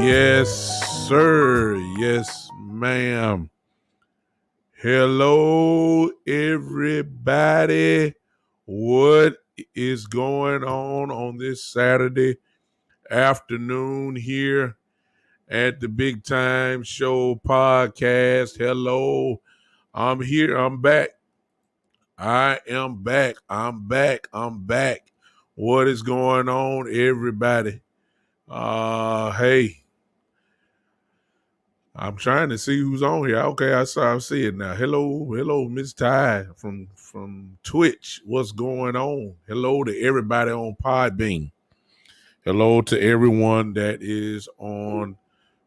Yes, sir. Yes, ma'am. Hello, everybody. What is going on this Saturday afternoon here at the Big Time Show podcast? Hello, I'm here. I'm back. I am back. I'm back. I'm back. What is going on, everybody? Hey, I'm trying to see who's on here. Okay, I see it now. Hello, Miss Ty from Twitch. What's going on? Hello to everybody on Podbean. Hello to everyone that is on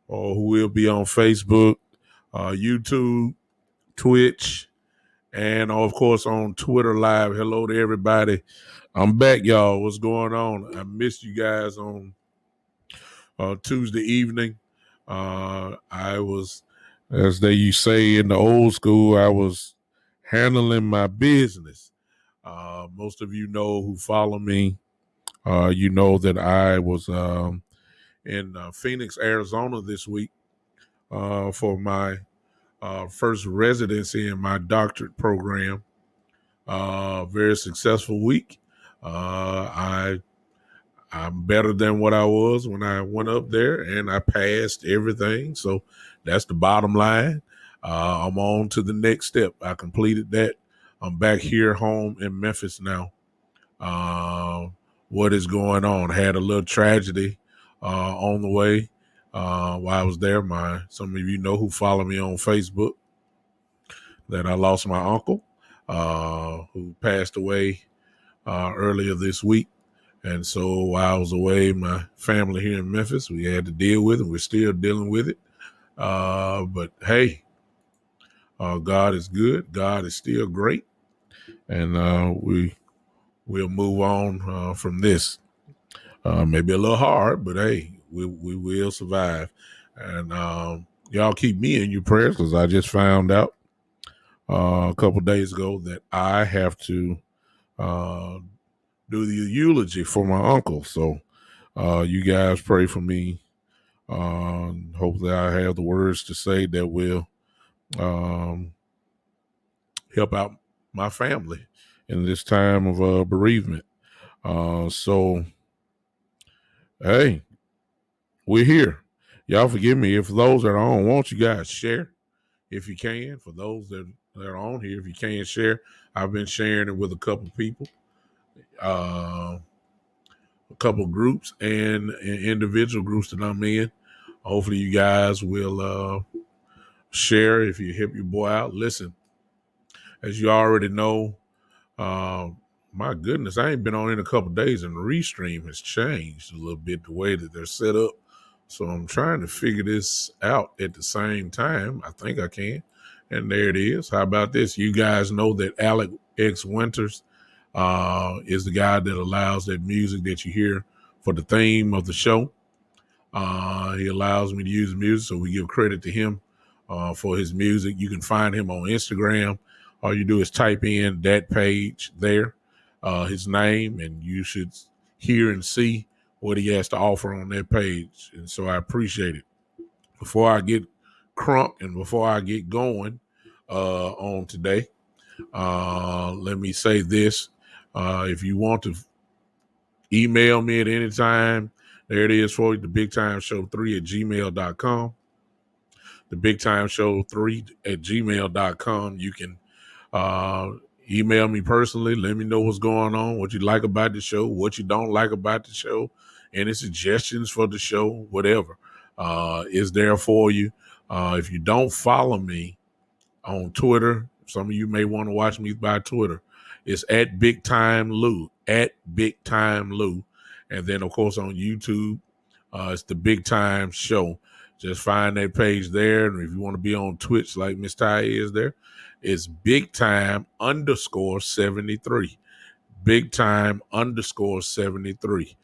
or who will be on Facebook, YouTube, Twitch, and of course on Twitter Live. Hello to everybody. I'm back, y'all. What's going on? I missed you guys on Tuesday evening. I was, as they used to say in the old school, I was handling my business. Most of you know who follow me. You know that I was in Phoenix, Arizona this week for my first residency in my doctorate program. Very successful week. I'm better than what I was when I went up there, and I passed everything. So that's the bottom line. I'm on to the next step. I completed that. I'm back here home in Memphis now. What is going on? Had a little tragedy on the way while I was there. Some of you know who follow me on Facebook that I lost my uncle who passed away earlier this week. And so while I was away, my family here in Memphis, we had to deal with it. We're still dealing with it. But hey, God is good. God is still great. And we'll move on from this. Maybe a little hard, but hey, we will survive. And y'all keep me in your prayers because I just found out a couple days ago that I have to do the eulogy for my uncle. So you guys pray for me. Hopefully I have the words to say that will help out my family in this time of bereavement. So, hey, we're here. Y'all forgive me. If those that are on, won't you guys share if you can? For those that are on here, if you can share, I've been sharing it with a couple people. A couple groups and individual groups that I'm in. Hopefully you guys will share if you help your boy out. Listen, as you already know, my goodness, I ain't been on in a couple days and the restream has changed a little bit the way that they're set up. So I'm trying to figure this out at the same time. I think I can. And there it is. How about this? You guys know that Alec X Winters is the guy that allows that music that you hear for the theme of the show. He allows me to use music, so we give credit to him for his music. You can find him on Instagram. All you do is type in that page there, his name, and you should hear and see what he has to offer on that page. And so I appreciate it. Before I get crunk and before I get going on today, let me say this. If you want to email me at any time, there it is for you, the bigtimeshow3 at gmail.com. The bigtimeshow3 at gmail.com. You can email me personally. Let me know what's going on, what you like about the show, what you don't like about the show, any suggestions for the show, whatever is there for you. If you don't follow me on Twitter, some of you may want to watch me by Twitter. It's at Big Time Lou, at Big Time Lou. And then, of course, on YouTube, it's the Big Time Show. Just find that page there. And if you want to be on Twitch like Miss Ty is there, it's Big Time _73. Big Time _73.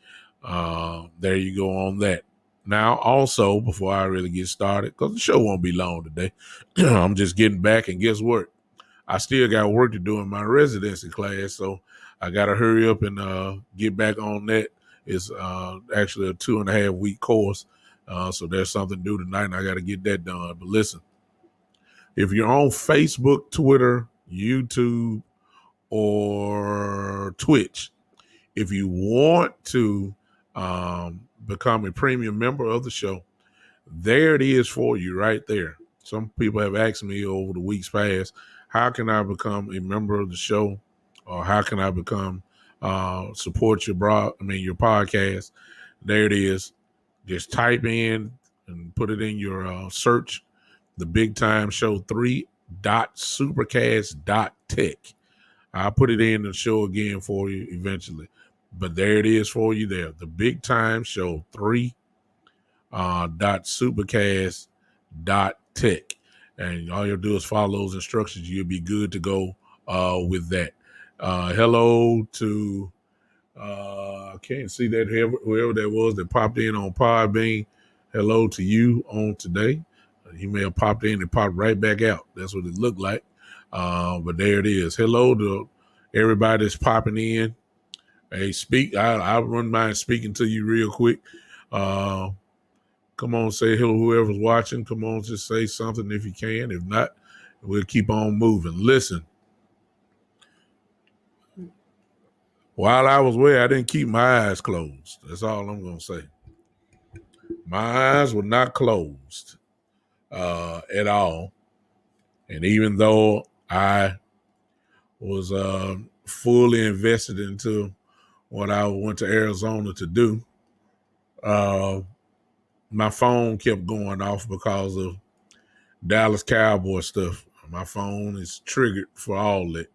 There you go on that. Now, also, before I really get started, because the show won't be long today, I'm just getting back. And guess what? I still got work to do in my residency class, so I got to hurry up and get back on that. It's actually a 2.5 week course. So there's something due tonight, and I got to get that done. But listen, if you're on Facebook, Twitter, YouTube, or Twitch, if you want to become a premium member of the show, there it is for you right there. Some people have asked me over the weeks past, how can I become a member of the show, or how can I become support your your podcast? There it is. Just type in and put it in your search, the Big Time Show 3.supercast.tech. I'll put it in the show again for you eventually. But there it is for you there. The Big Time Show 3.supercast.tech. And all you'll do is follow those instructions. You'll be good to go with that. Hello to, I can't see that, whoever that was that popped in on Podbean. Hello to you on today. He may have popped in and popped right back out. That's what it looked like. But there it is. Hello to everybody that's popping in. Hey, I wouldn't mind speaking to you real quick. Come on, say hello, whoever's watching. Come on, just say something if you can. If not, we'll keep on moving. Listen, while I was away, I didn't keep my eyes closed. That's all I'm going to say. My eyes were not closed at all. And even though I was fully invested into what I went to Arizona to do, my phone kept going off because of Dallas Cowboys stuff. My phone is triggered for all that.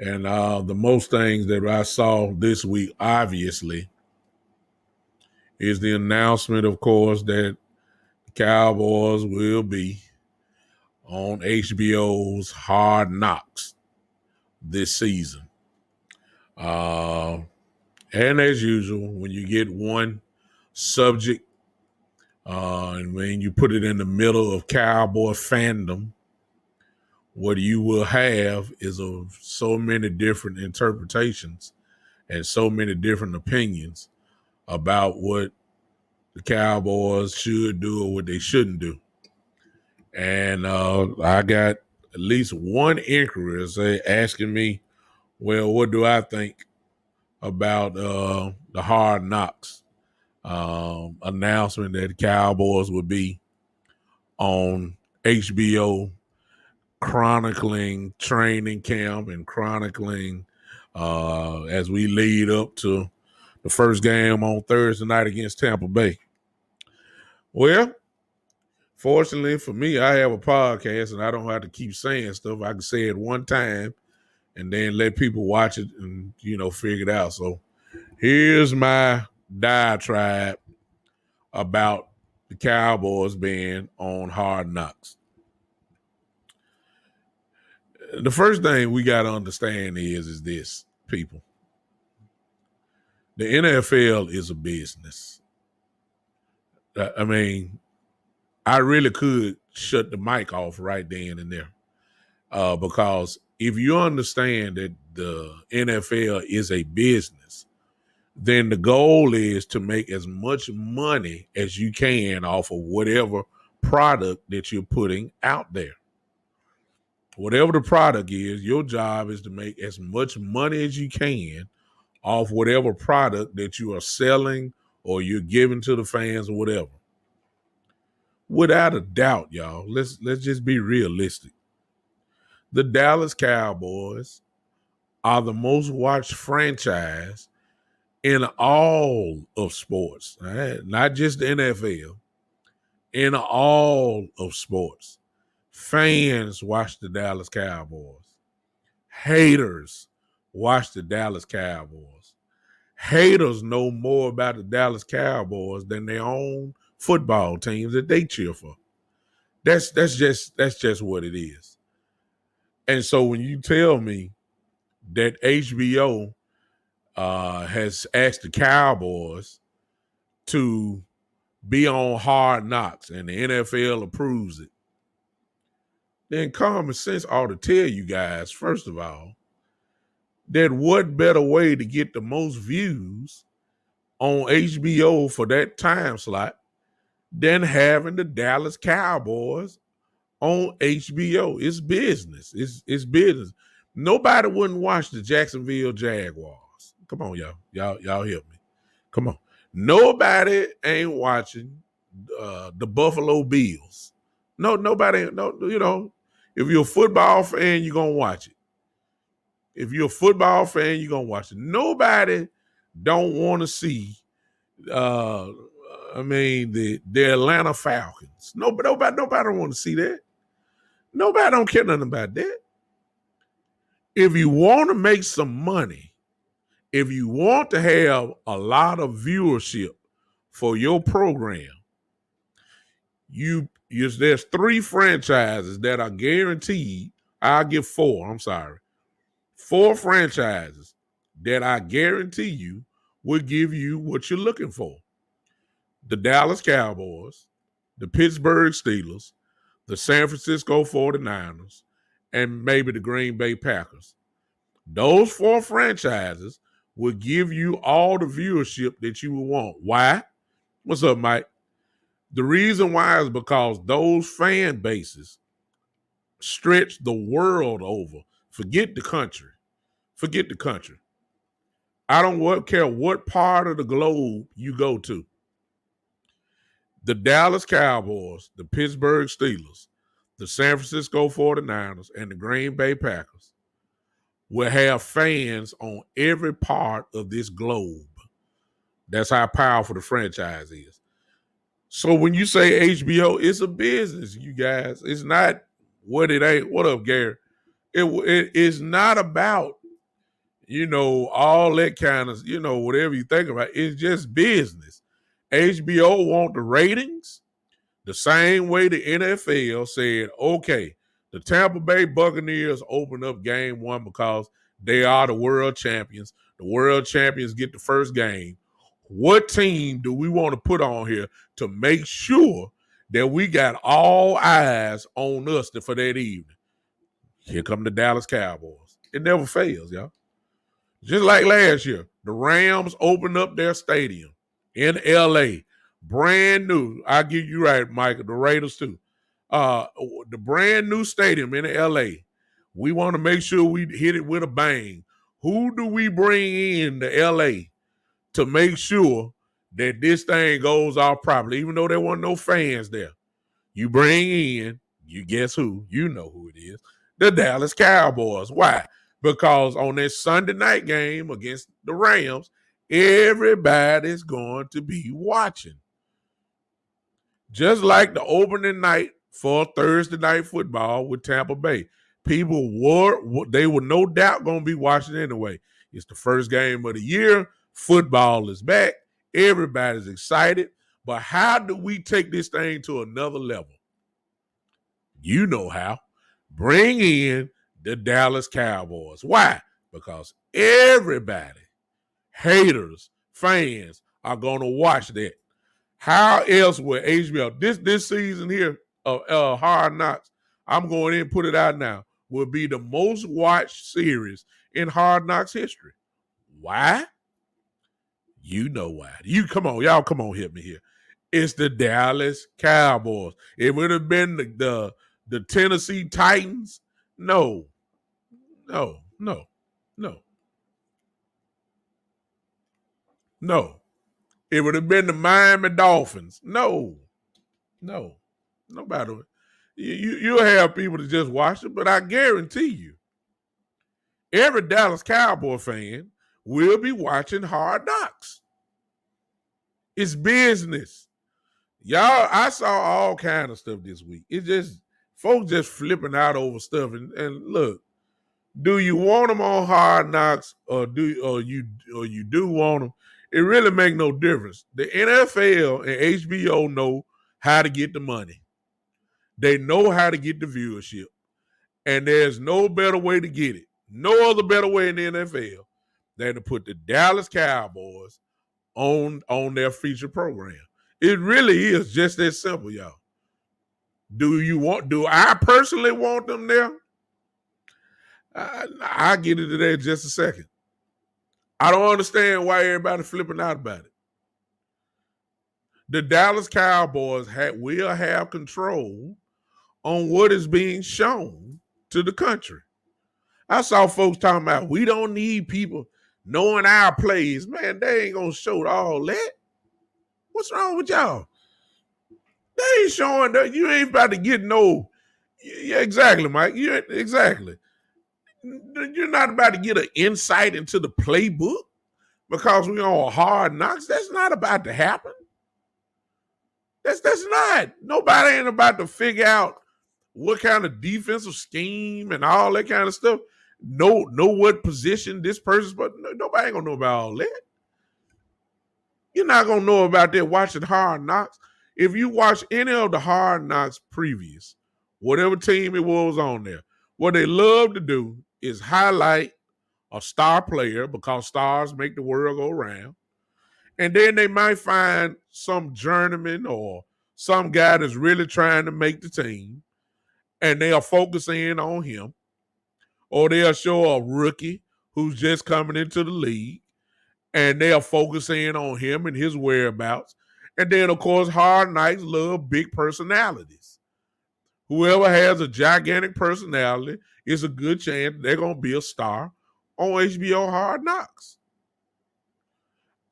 And the most things that I saw this week, obviously, is the announcement, of course, that the Cowboys will be on HBO's Hard Knocks this season. And as usual, when you get one subject and when you put it in the middle of Cowboy fandom, what you will have is of so many different interpretations and so many different opinions about what the Cowboys should do or what they shouldn't do. And I got at least one inquiry asking me, well, what do I think about the Hard Knocks announcement that the Cowboys would be on HBO, chronicling training camp and chronicling as we lead up to the first game on Thursday night against Tampa Bay. Well, fortunately for me, I have a podcast and I don't have to keep saying stuff. I can say it one time and then let people watch it and, figure it out. So here's my diatribe about the Cowboys being on Hard Knocks. The first thing we got to understand is this, people. The NFL is a business. I mean, I really could shut the mic off right then and there because if you understand that the NFL is a business, then the goal is to make as much money as you can off of whatever product that you're putting out there. Whatever the product is, your job is to make as much money as you can off whatever product that you are selling or you're giving to the fans or whatever. Without a doubt, y'all, let's just be realistic. The Dallas Cowboys are the most watched franchise in all of sports, right? Not just the NFL, in all of sports. Fans watch the Dallas Cowboys. Haters watch the Dallas Cowboys. Haters know more about the Dallas Cowboys than their own football teams that they cheer for. That's just what it is. And so when you tell me that HBO has asked the Cowboys to be on Hard Knocks and the NFL approves it, then common sense ought to tell you guys, first of all, that what better way to get the most views on HBO for that time slot than having the Dallas Cowboys on HBO. It's business. It's business. Nobody wouldn't watch the Jacksonville Jaguars. Come on, y'all. Y'all help me. Come on. Nobody ain't watching the Buffalo Bills. No, nobody. No, if you're a football fan, you're gonna watch it. If you're a football fan, you're gonna watch it. Nobody don't want to see. Uh, the Atlanta Falcons. Nobody don't want to see that. Nobody don't care nothing about that. If you want to make some money, if you want to have a lot of viewership for your program, there's 3 franchises that are guaranteed. I'll give 4. I'm sorry. 4 franchises that I guarantee you will give you what you're looking for. The Dallas Cowboys, the Pittsburgh Steelers, the San Francisco 49ers, and maybe the Green Bay Packers. Those 4 franchises will give you all the viewership that you will want. Why? What's up, Mike? The reason why is because those fan bases stretch the world over. Forget the country. Forget the country. I don't care what part of the globe you go to. The Dallas Cowboys, the Pittsburgh Steelers, the San Francisco 49ers, and the Green Bay Packers will have fans on every part of this globe. That's how powerful the franchise is. So when you say HBO, it's a business, you guys. It's not what it ain't. What up, Gary? It is not about, all that kind of, whatever you think about. It's just business. HBO want the ratings the same way the NFL said, okay, the Tampa Bay Buccaneers open up game 1 because they are the world champions. The world champions get the first game. What team do we want to put on here to make sure that we got all eyes on us for that evening? Here come the Dallas Cowboys. It never fails, y'all. Just like last year, the Rams opened up their stadium in L.A. Brand new. I'll give you right, Michael. The Raiders too. The brand new stadium in L.A. We want to make sure we hit it with a bang. Who do we bring in to L.A. to make sure that this thing goes off properly, even though there weren't no fans there? You bring in, you guess who? You know who it is. The Dallas Cowboys. Why? Because on this Sunday night game against the Rams, everybody's going to be watching. Just like the opening night for Thursday night football with Tampa Bay. People were no doubt going to be watching anyway. It's the first game of the year. Football is back. Everybody's excited. But how do we take this thing to another level? You know how. Bring in the Dallas Cowboys. Why? Because everybody, haters, fans, are going to watch that. How else will HBO, this season here of Hard Knocks, I'm going in and put it out now, will be the most watched series in Hard Knocks history. Why? You know why. Y'all come on, hit me here. It's the Dallas Cowboys. It would have been the Tennessee Titans. No. It would have been the Miami Dolphins. No. Nobody. You'll have people to just watch it, but I guarantee you, every Dallas Cowboy fan will be watching Hard Knocks. It's business. Y'all, I saw all kind of stuff this week. It's just folks just flipping out over stuff. And look, do you want them on Hard Knocks or you do want them? It really make no difference. The NFL and HBO know how to get the money. They know how to get the viewership. And there's no better way to get it. No other better way in the NFL than to put the Dallas Cowboys on their feature program. It really is just that simple, y'all. Do I personally want them there? I'll get into that in just a second. I don't understand why everybody's flipping out about it. The Dallas Cowboys will have control on what is being shown to the country. I saw folks talking about we don't need people knowing our plays. Man, they ain't gonna show all that. What's wrong with y'all? They ain't showing that. You ain't about to get no. Yeah, exactly, Mike. Exactly. You're not about to get an insight into the playbook because we're on Hard Knocks. That's not about to happen. That's not. Nobody ain't about to figure out what kind of defensive scheme and all that kind of stuff. Know what position this person's, but nobody ain't gonna know about all that. You're not gonna know about that watching Hard Knocks. If you watch any of the Hard Knocks previous, whatever team it was on there, what they love to do is highlight a star player because stars make the world go round. And then they might find some journeyman or some guy that's really trying to make the team, and they'll focus in on him. Or they'll show a rookie who's just coming into the league, and they'll focus in on him and his whereabouts. And then, of course, Hard Knocks love big personalities. Whoever has a gigantic personality is a good chance they're going to be a star on HBO Hard Knocks.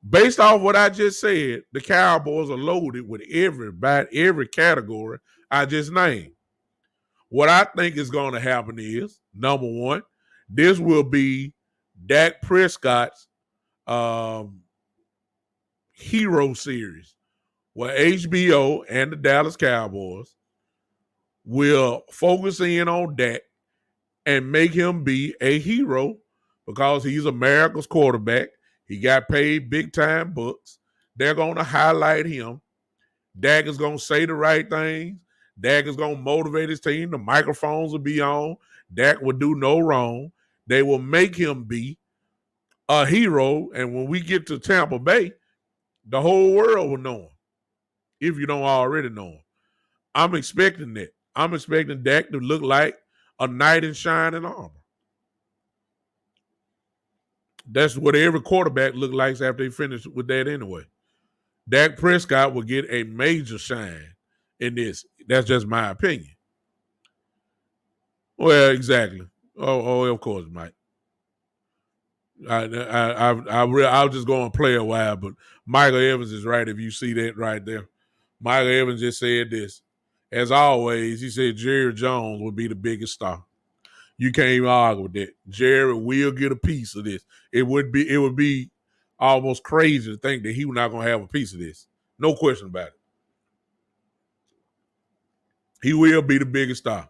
Based off what I just said, the Cowboys are loaded with every category I just named. What I think is going to happen is, number one, this will be Dak Prescott's hero series, where HBO and the Dallas Cowboys will focus in on Dak and make him be a hero because he's America's quarterback. He got paid big time bucks. They're going to highlight him. Dak is going to say the right things. Dak is going to motivate his team. The microphones will be on. Dak will do no wrong. They will make him be a hero. And when we get to Tampa Bay, the whole world will know him, if you don't already know him. I'm expecting that. I'm expecting Dak to look like a knight in shining armor. That's what every quarterback looks like after they finish with that anyway. Dak Prescott will get a major shine in this. That's just my opinion. Well, exactly. Oh, of course, Mike. I was just going to play a while, but Michael Evans is right if you see that right there. Michael Evans just said this. As always, he said Jerry Jones would be the biggest star. You can't even argue with that. Jerry will get a piece of this. It would be almost crazy to think that he was not going to have a piece of this. No question about it. He will be the biggest star.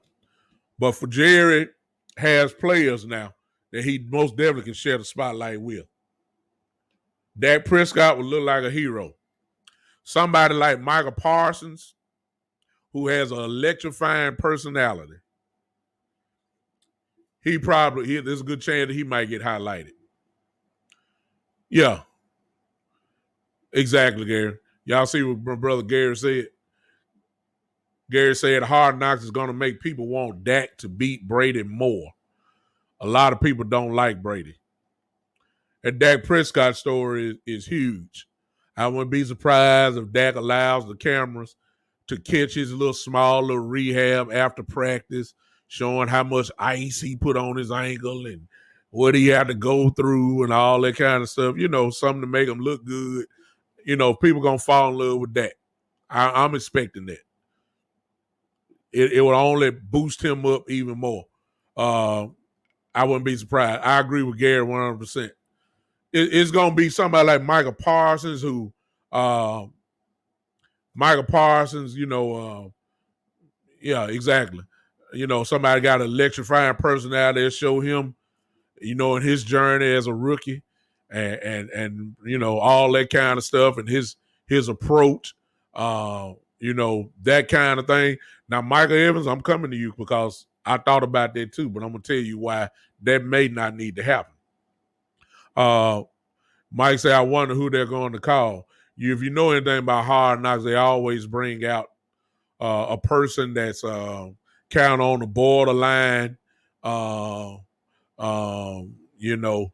But for Jerry has players now that he most definitely can share the spotlight with. Dak Prescott would look like a hero. Somebody like Michael Parsons, who has an electrifying personality. There's a good chance that he might get highlighted. Yeah. Exactly, Gary. Y'all see what my brother Gary said? Gary said Hard Knocks is going to make people want Dak to beat Brady more. A lot of people don't like Brady. And Dak Prescott story is huge. I wouldn't be surprised if Dak allows the cameras to catch his small little rehab after practice, showing how much ice he put on his ankle and what he had to go through and all that kind of stuff. Something to make him look good. People going to fall in love with that. I'm expecting that. It will only boost him up even more. I wouldn't be surprised. I agree with Gary 100%. It's going to be somebody like Michael Parsons who yeah, exactly. Somebody got an electrifying personality that show him, in his journey as a rookie and all that kind of stuff and his approach, that kind of thing. Now, Michael Evans, I'm coming to you because I thought about that too, but I'm going to tell you why that may not need to happen. Mike said, I wonder who they're going to call. If you know anything about Hard Knocks, they always bring out a person that's kind of on the borderline, you know,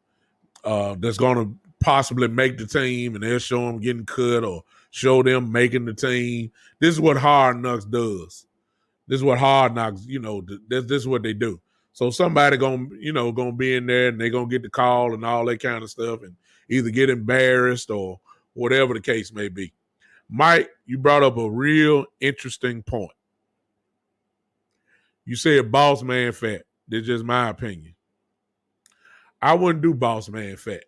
that's going to possibly make the team, and they'll show them getting cut or show them making the team. This is what Hard Knocks does. This is what Hard Knocks, this is what they do. So somebody gonna be in there and they're gonna get the call and all that kind of stuff and either get embarrassed or whatever the case may be. Mike, you brought up a real interesting point. You said boss man fat. This is just my opinion. I wouldn't do boss man fat.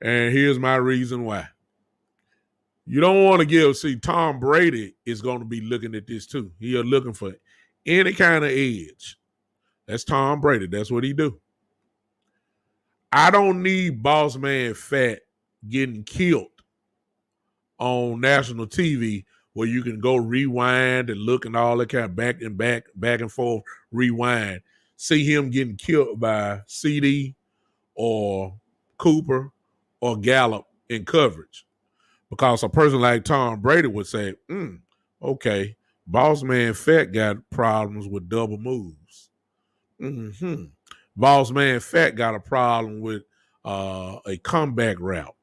And here's my reason why. You don't want to see Tom Brady is going to be looking at this too. He is looking for any kind of edge. That's Tom Brady. That's what he do. I don't need boss man fat getting killed on national TV where you can go rewind and look and all that kind of back and forth, rewind. See him getting killed by CD or Cooper or Gallup in coverage. Because a person like Tom Brady would say, okay, boss man fat got problems with double moves. Mm-hmm. Boss man fat got a problem with a comeback route.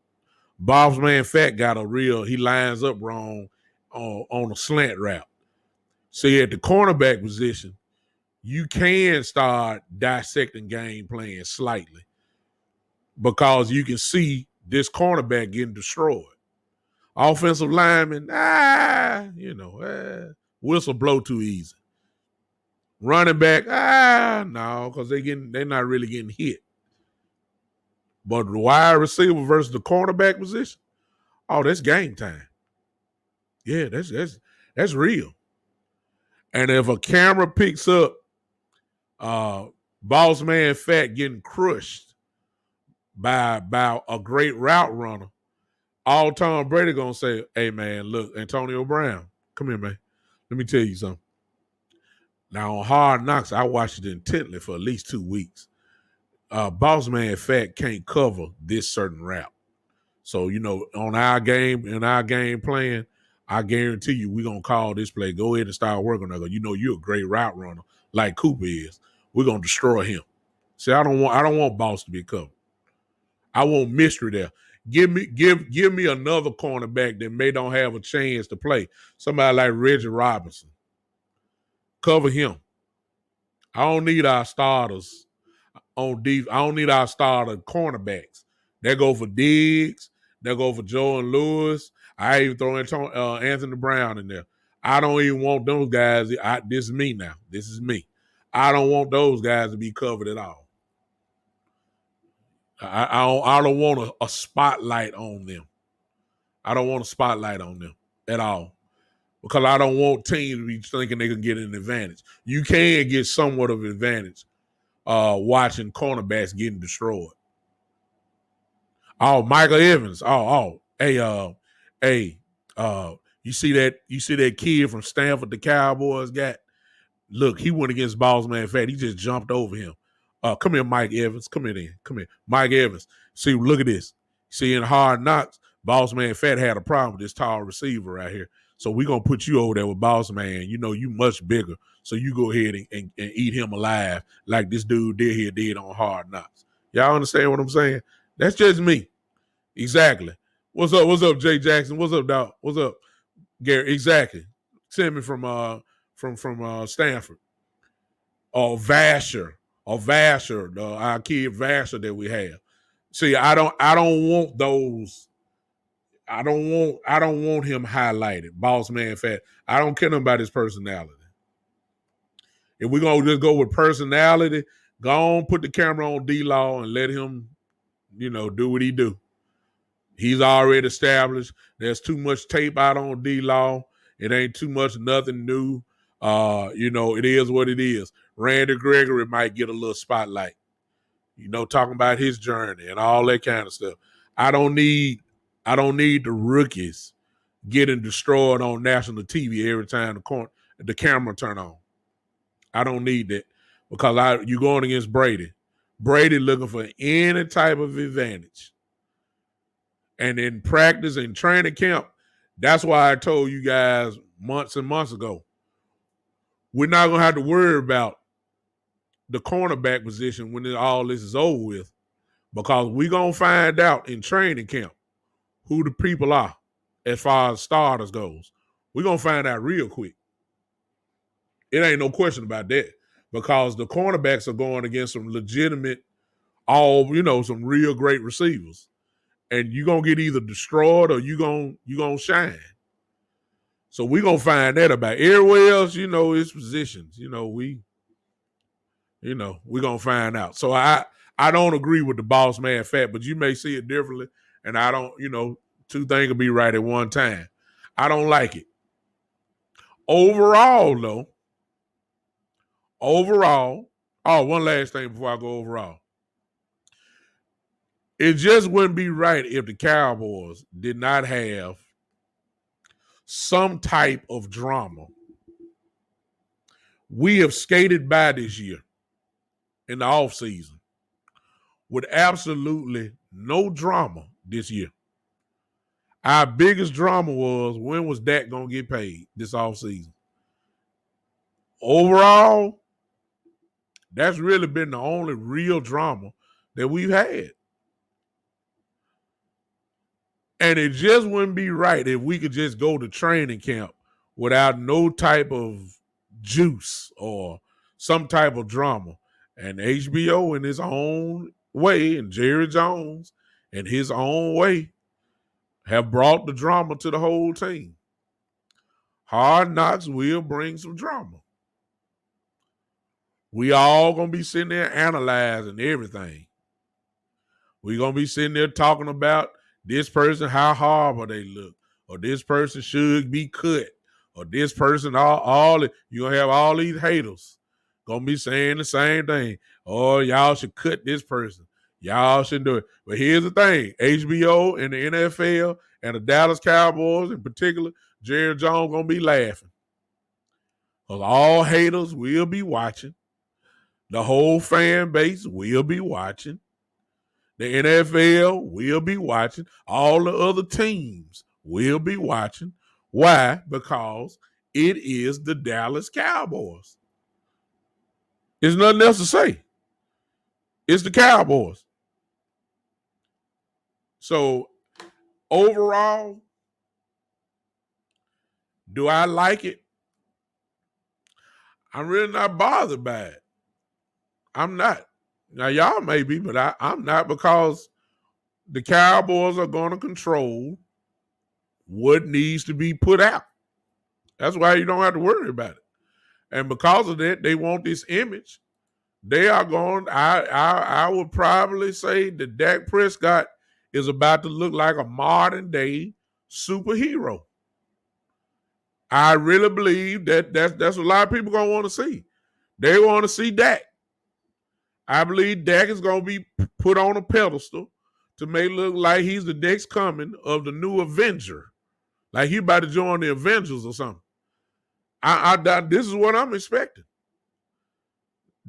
Boss man fat got he lines up wrong on a slant route. See, at the cornerback position, you can start dissecting game plan slightly because you can see this cornerback getting destroyed. Offensive lineman, whistle blow too easy. Running back, no, because they're not really getting hit. But the wide receiver versus the cornerback position, that's game time. Yeah, that's real. And if a camera picks up boss man fat getting crushed by a great route runner, all Tom Brady gonna say, hey man, look, Antonio Brown, come here, man. Let me tell you something. Now on Hard Knocks, I watched it intently for at least 2 weeks. Boss man fat can't cover this certain route. So, in our game plan, I guarantee you we're gonna call this play. Go ahead and start working on it. You're a great route runner, like Cooper is. We're gonna destroy him. See, I don't want boss to be covered. I want mystery there. Give me another cornerback that may don't have a chance to play. Somebody like Reggie Robinson. Cover him. I don't need our starters on defense. I don't need our starter cornerbacks. They go for Diggs. They go for Jordan Lewis. I even throw Anthony Brown in there. I don't even want those guys. This is me now. This is me. I don't want those guys to be covered at all. I don't want a spotlight on them. I don't want a spotlight on them at all because I don't want teams to be thinking they can get an advantage. You can get somewhat of an advantage watching cornerbacks getting destroyed. Oh, Michael Evans. Hey, you see that kid from Stanford the Cowboys got? Look, he went against boss man fat. He just jumped over him. Come here, Mike Evans. Come here. Mike Evans. See, look at this. See, in Hard Knocks, boss man fat had a problem with this tall receiver right here. So we're going to put you over there with boss man. You much bigger. So you go ahead and eat him alive like this dude did on Hard Knocks. Y'all understand what I'm saying? That's just me. Exactly. What's up, Jay Jackson? What's up, Doc? What's up, Gary? Exactly. Send me from Stanford. Or Vasher. Our kid Vasher that we have. See, I don't want those. I don't want him highlighted. Boss man fat. I don't care about his personality. If we're gonna just go with personality, go on, put the camera on D-Law and let him, do what he do. He's already established. There's too much tape out on D-Law. It ain't too much, nothing new. It is what it is. Randy Gregory might get a little spotlight, talking about his journey and all that kind of stuff. I don't need the rookies getting destroyed on national TV every time the camera turn on. I don't need that because you're going against Brady. Brady looking for any type of advantage. And in practice and training camp, that's why I told you guys months and months ago, we're not going to have to worry about the cornerback position when all this is over with, because we're going to find out in training camp who the people are as far as starters goes. We're going to find out real quick. It ain't no question about that, because the cornerbacks are going against some legitimate, some real great receivers. And you're going to get either destroyed or you're going to shine. So we're going to find that about everywhere else, its positions. We're going to find out. So I don't agree with the boss man fact, but you may see it differently. And I don't, two things can be right at one time. I don't like it. Overall, one last thing before I go overall. It just wouldn't be right if the Cowboys did not have some type of drama. We have skated by this year in the offseason with absolutely no drama this year. Our biggest drama was, when was Dak going to get paid this offseason? Overall, that's really been the only real drama that we've had. And it just wouldn't be right if we could just go to training camp without no type of juice or some type of drama. And HBO in his own way, and Jerry Jones in his own way, have brought the drama to the whole team. Hard Knocks will bring some drama. We all going to be sitting there analyzing everything. We're going to be sitting there talking about this person, how horrible they look, or this person should be cut, or this person, you're going to have all these haters going to be saying the same thing. Oh, y'all should cut this person. Y'all shouldn't do it. But here's the thing. HBO and the NFL and the Dallas Cowboys in particular, Jerry Jones going to be laughing. Because all haters will be watching. The whole fan base will be watching. The NFL will be watching. All the other teams will be watching. Why? Because it is the Dallas Cowboys. There's nothing else to say. It's the Cowboys. So, overall, do I like it? I'm really not bothered by it. I'm not. Now, y'all may be, but I'm not, because the Cowboys are going to control what needs to be put out. That's why you don't have to worry about it. And because of that, they want this image. They are going, I would probably say that Dak Prescott is about to look like a modern day superhero. I really believe that's what a lot of people going to want to see. They want to see Dak. I believe Dak is going to be put on a pedestal to make it look like he's the next coming of the new Avenger. Like he about to join the Avengers or something. This is what I'm expecting.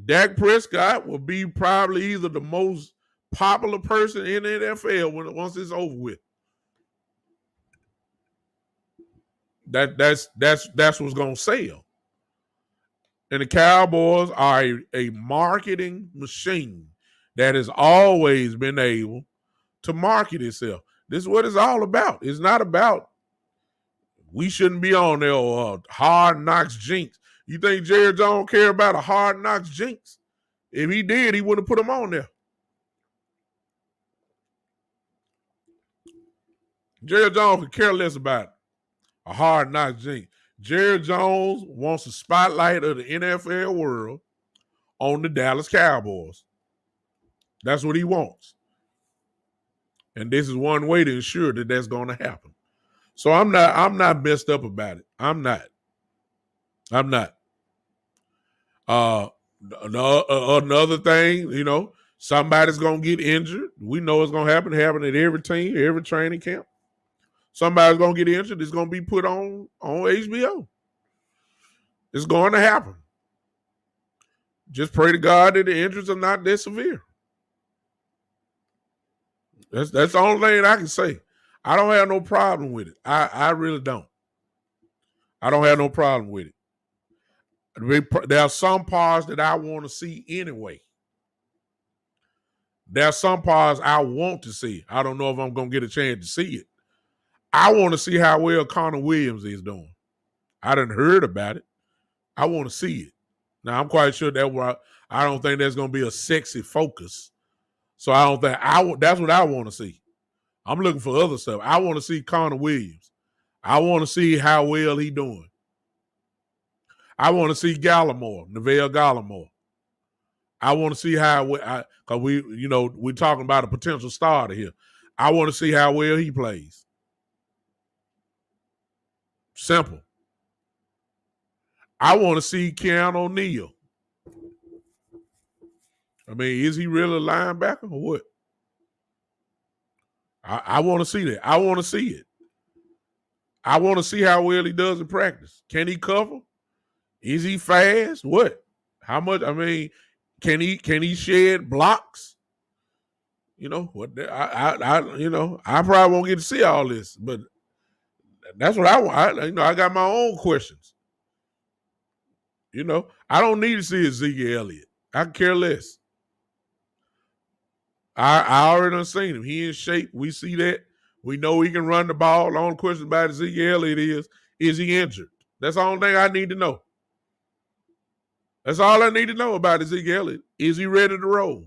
Dak Prescott will be probably either the most popular person in the NFL once it's over with. That's what's going to sell. And the Cowboys are a marketing machine that has always been able to market itself. This is what it's all about. It's not about we shouldn't be on there or Hard Knocks jinx. You think Jerry Jones care about a Hard Knocks jinx? If he did, he wouldn't have put him on there. Jerry Jones could care less about a Hard Knocks jinx. Jerry Jones wants the spotlight of the NFL world on the Dallas Cowboys. That's what he wants. And this is one way to ensure that that's going to happen. So I'm not messed up about it. I'm not. Another thing, somebody's going to get injured. We know it's going to happen at every team, every training camp. Somebody's going to get injured. It's going to be put on HBO. It's going to happen. Just pray to God that the injuries are not that severe. That's the only thing I can say. I don't have no problem with it. I really don't. I don't have no problem with it. There are some parts that I want to see anyway. There are some parts I want to see. I don't know if I'm going to get a chance to see it. I want to see how well Connor Williams is doing. I done heard about it. I want to see it. Now, I'm quite sure I don't think that's going to be a sexy focus. So I don't think that's what I want to see. I'm looking for other stuff. I want to see Connor Williams. I want to see how well he doing. I want to see Neville Gallimore. I want to see how, because we're talking about a potential starter here. I want to see how well he plays. Simple. I want to see Keanu O'Neal. I mean, is he really a linebacker or what? I want to see that. I want to see it. I want to see how well he does in practice. Can he cover? Is he fast? What? How much? I mean, can he shed blocks? You know what? I probably won't get to see all this, but that's what I want. I got my own questions. I don't need to see Ezekiel Elliott. I can care less. I already done seen him. He in shape. We see that. We know he can run the ball. The only question about Ezekiel Elliott is he injured? That's the only thing I need to know. That's all I need to know about Ezekiel Elliott. Is he ready to roll?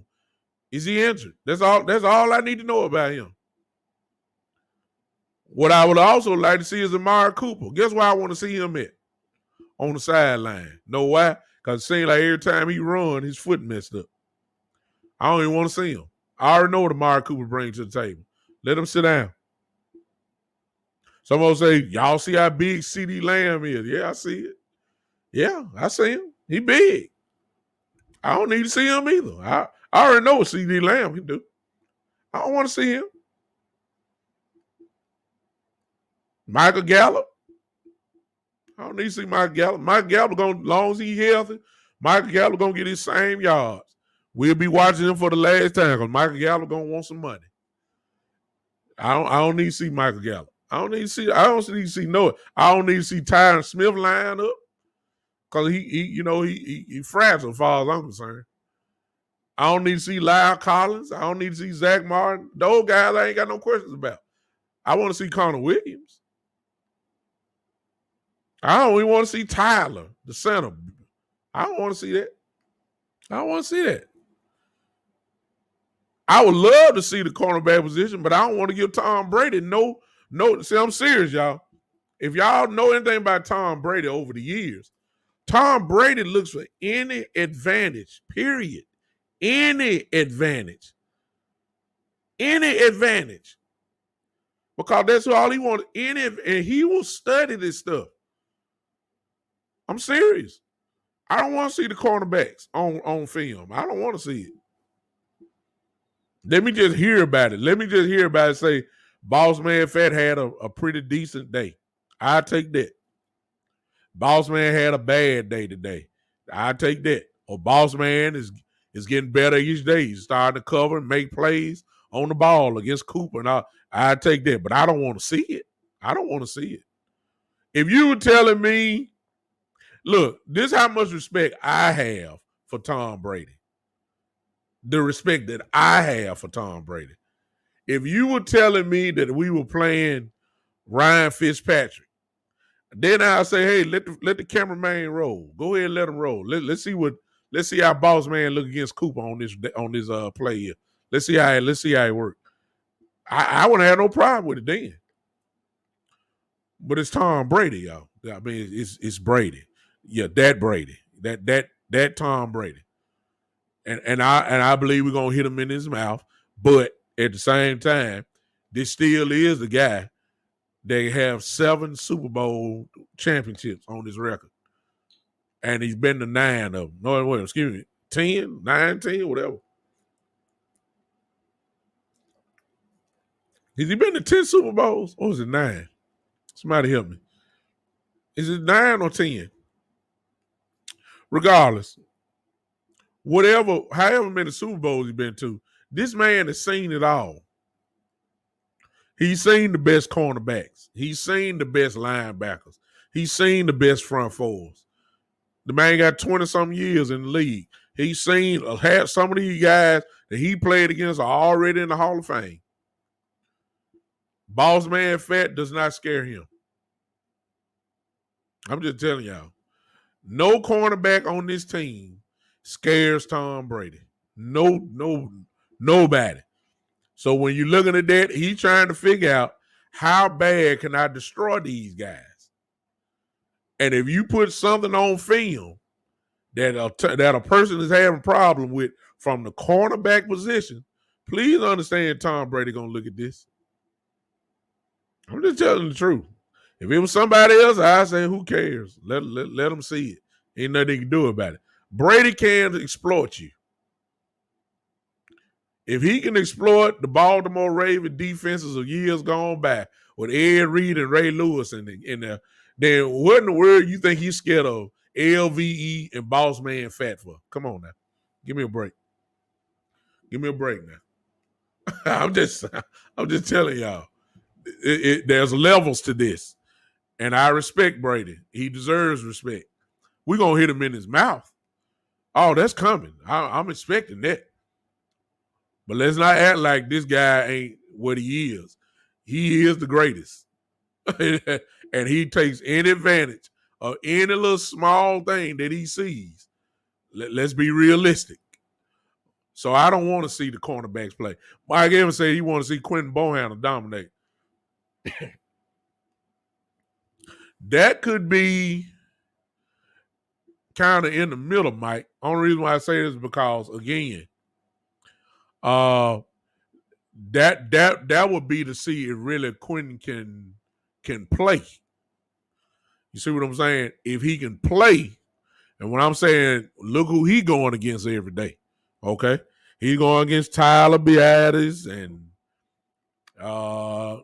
Is he injured? That's all I need to know about him. What I would also like to see is Amari Cooper. Guess where I want to see him at? On the sideline. Know why? Because it seems like every time he run, his foot messed up. I don't even want to see him. I already know what Amari Cooper brings to the table. Let him sit down. Some will say, y'all see how big CeeDee Lamb is. Yeah, I see it. Yeah, I see him. He big. I don't need to see him either. I already know what CeeDee Lamb can do. I don't want to see him. Michael Gallup. I don't need to see Michael Gallup. Michael Gallup, as long as he's healthy, Michael Gallup going to get his same yards. We'll be watching him for the last time because Michael Gallup going to want some money. I don't need to see Michael Gallup. I don't need to see Noah. I don't need to see Tyron Smith line up because he fragile as far as I'm concerned. I don't need to see Lyle Collins. I don't need to see Zach Martin. Those guys I ain't got no questions about. I want to see Connor Williams. I don't even want to see Tyler, the center. I don't want to see that. I don't want to see that. I would love to see the cornerback position, but I don't want to give Tom Brady no. See, I'm serious, y'all. If y'all know anything about Tom Brady over the years, Tom Brady looks for any advantage, period. Any advantage. Any advantage. Because that's all he wanted. And he will study this stuff. I'm serious. I don't want to see the cornerbacks on film. I don't want to see it. Let me just hear about it. Let me just hear about it. Say, Boss Man Fat had a pretty decent day. I take that. Boss Man had a bad day today. I take that. Or Boss Man is getting better each day. He's starting to cover and make plays on the ball against Cooper. And I take that. But I don't want to see it. I don't want to see it. If you were telling me, look, this is how much respect I have for Tom Brady. The respect that I have for Tom Brady. If you were telling me that we were playing Ryan Fitzpatrick, then I'll say, hey, let the cameraman roll. Go ahead and let him roll. Let's see how Boss Man look against Cooper on this play here. Let's see how it works. I wouldn't have no problem with it then. But it's Tom Brady, y'all. I mean, it's Brady. Yeah, that Brady. That Tom Brady. And I believe we're gonna hit him in his mouth. But at the same time, this still is the guy that have 7 Super Bowl championships on his record. And he's been to 9 of them. No, wait, excuse me, 10, 9, 10, whatever. Has he been to 10 Super Bowls? Or is it 9? Somebody help me. Is it 9 or 10? Regardless, however many Super Bowls he's been to, this man has seen it all. He's seen the best cornerbacks. He's seen the best linebackers. He's seen the best front fours. The man got 20-something years in the league. He's seen had some of these guys that he played against are already in the Hall of Fame. Boss man fat does not scare him. I'm just telling y'all. No cornerback on this team scares Tom Brady. Nobody. So when you're looking at that, he's trying to figure out how bad can I destroy these guys. And if you put something on film that a person is having a problem with from the cornerback position, please understand Tom Brady gonna look at this. I'm just telling the truth. If it was somebody else, I'd say, who cares? Let them see it. Ain't nothing they can do about it. Brady can exploit you. If he can exploit the Baltimore Ravens defenses of years gone by with Ed Reed and Ray Lewis in there, then what in the world you think he's scared of LVE and Boss Man Fat for? Come on now. Give me a break. Give me a break now. I'm just telling y'all. There's levels to this. And I respect Brady. He deserves respect. We're going to hit him in his mouth. Oh, that's coming. I'm expecting that. But let's not act like this guy ain't what he is. He is the greatest. And he takes any advantage of any little small thing that he sees. Let's be realistic. So I don't want to see the cornerbacks play. Mike Evans said he want to see Quentin Bohanna dominate. That could be kind of in the middle, Mike. Only reason why I say this is because, again, that would be to see if really Quentin can play. You see what I'm saying? If he can play, and when I'm saying, look who he going against every day. Okay, he's going against Tyler Biadasz and I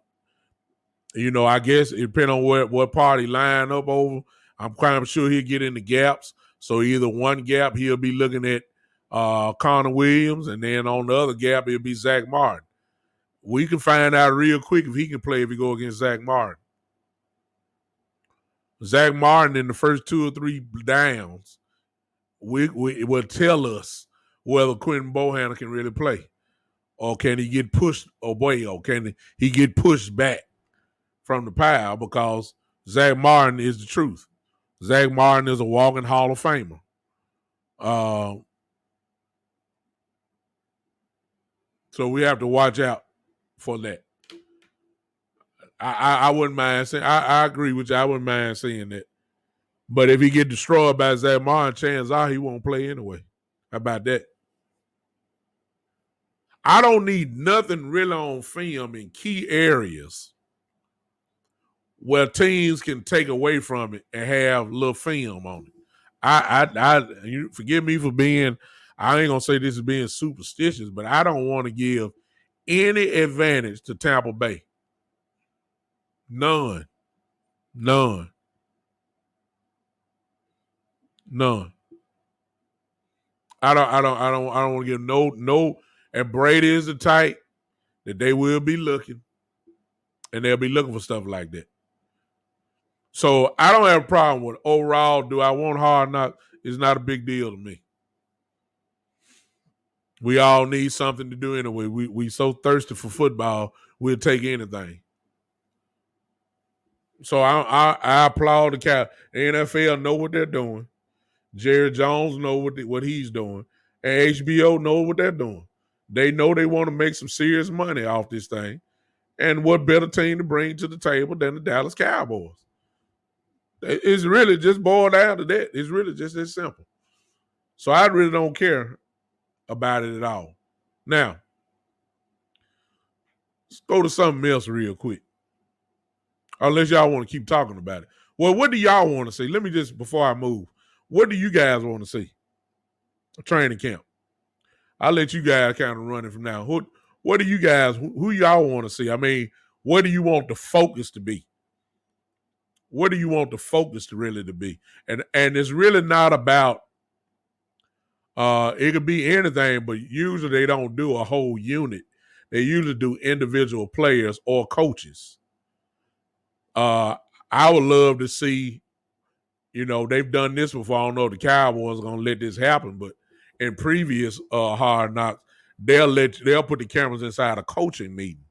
guess it depends on what part he line up over. I'm quite sure he'll get in the gaps. So either one gap he'll be looking at Connor Williams, and then on the other gap it'll be Zach Martin. We can find out real quick if he can play if he go against Zach Martin. Zach Martin in the first 2 or 3 downs will tell us whether Quentin Bohanna can really play, or can he get pushed away, or can he get pushed back from the pile, because Zach Martin is the truth. Zach Martin is a walking Hall of Famer. So we have to watch out for that. I wouldn't mind saying, I agree with you. I wouldn't mind seeing that. But if he get destroyed by Zach Martin, chances are he won't play anyway. How about that? I don't need nothing really on film in key areas where teams can take away from it and have little film on it. You forgive me for being, I ain't gonna say this is being superstitious, but I don't want to give any advantage to Tampa Bay. None. I don't want to give no. And Brady is the type that they will be looking, and they'll be looking for stuff like that. So I don't have a problem with overall. Do I want Hard Knocks? It's not a big deal to me. We all need something to do anyway. We so thirsty for football, we'll take anything. So I applaud the Cowboys. The NFL know what they're doing. Jerry Jones know what he's doing, and HBO know what they're doing. They know they want to make some serious money off this thing, and what better team to bring to the table than the Dallas Cowboys? It's really just boiled down to that. It's really just that simple. So I really don't care about it at all. Now, let's go to something else real quick. Unless y'all want to keep talking about it. Well, what do y'all want to see? Let me just, before I move, what do you guys want to see? A training camp. I'll let you guys kind of run it from now. What do you guys, who y'all want to see? I mean, what do you want the focus to be? What do you want the focus to really to be? And it's really not about, it could be anything, but usually they don't do a whole unit. They usually do individual players or coaches. I would love to see They've done this before. I don't know if the Cowboys are gonna let this happen, but in previous Hard Knocks, they'll put the cameras inside a coaching meeting.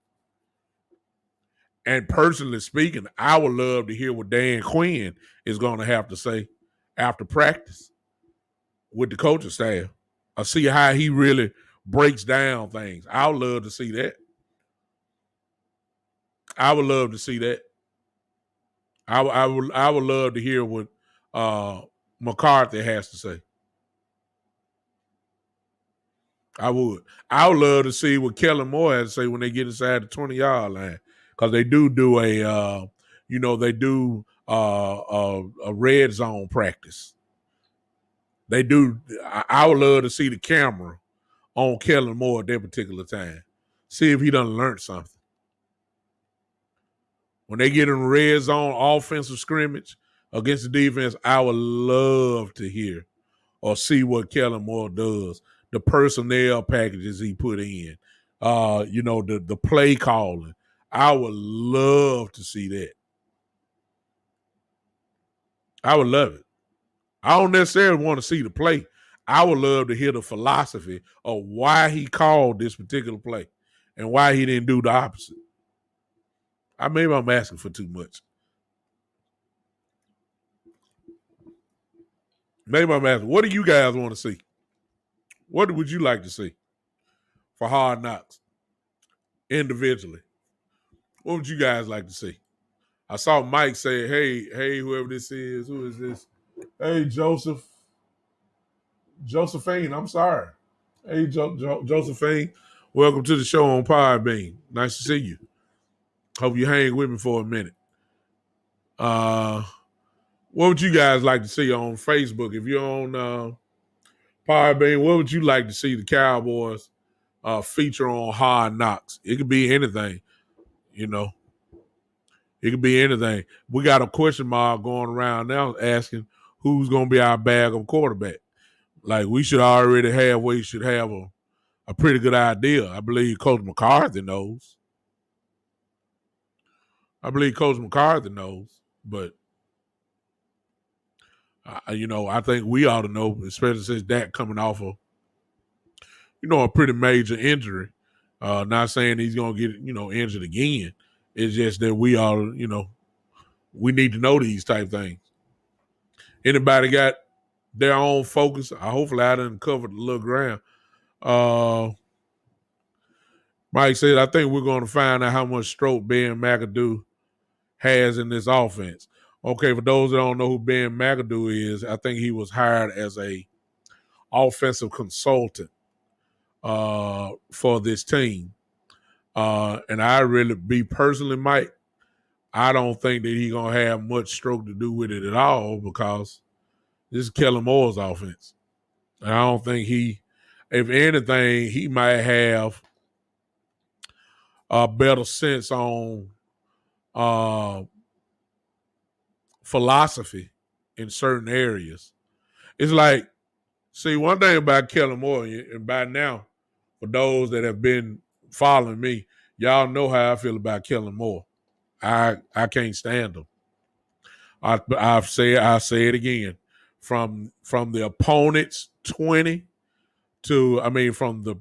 And personally speaking, I would love to hear what Dan Quinn is going to have to say after practice with the coaching staff. I see how he really breaks down things. I would love to see that. I would love to see that. I would love to hear what McCarthy has to say. I would. I would love to see what Kellen Moore has to say when they get inside the 20-yard line, because they do a red zone practice. They do. I would love to see the camera on Kellen Moore at that particular time. See if he done learned something. When they get in red zone offensive scrimmage against the defense, I would love to hear or see what Kellen Moore does. The personnel packages he put in, the play calling. I would love to see that. I would love it. I don't necessarily want to see the play. I would love to hear the philosophy of why he called this particular play and why he didn't do the opposite. Maybe I'm asking for too much. Maybe I'm asking, what do you guys want to see? What would you like to see for Hard Knocks individually? What would you guys like to see? I saw Mike say, hey, whoever this is, who is this? Hey, Josephine, I'm sorry. Hey, Josephine, welcome to the show on Podbean. Nice to see you. Hope you hang with me for a minute. What would you guys like to see on Facebook? If you're on Podbean, what would you like to see the Cowboys feature on Hard Knocks? It could be anything, It could be anything. We got a question mark going around now asking who's going to be our backup quarterback. Like, we should already have a pretty good idea. I believe Coach McCarthy knows. But I think we ought to know, especially since Dak coming off of, a pretty major injury. Not saying he's going to get, injured again. It's just that we ought to, we need to know these type things. Anybody got their own focus? Hopefully I done covered a little ground. Mike said, I think we're going to find out how much stroke Ben McAdoo has in this offense. Okay, for those that don't know who Ben McAdoo is, I think he was hired as a offensive consultant for this team. And I really, Mike, I don't think that he's going to have much stroke to do with it at all, because this is Kellen Moore's offense. And I don't think if anything, he might have a better sense on philosophy in certain areas. It's like, see, one thing about Kellen Moore, and by now, for those that have been following me, y'all know how I feel about Kellen Moore. I can't stand him. I'll say it again. From the opponent's 20 to, from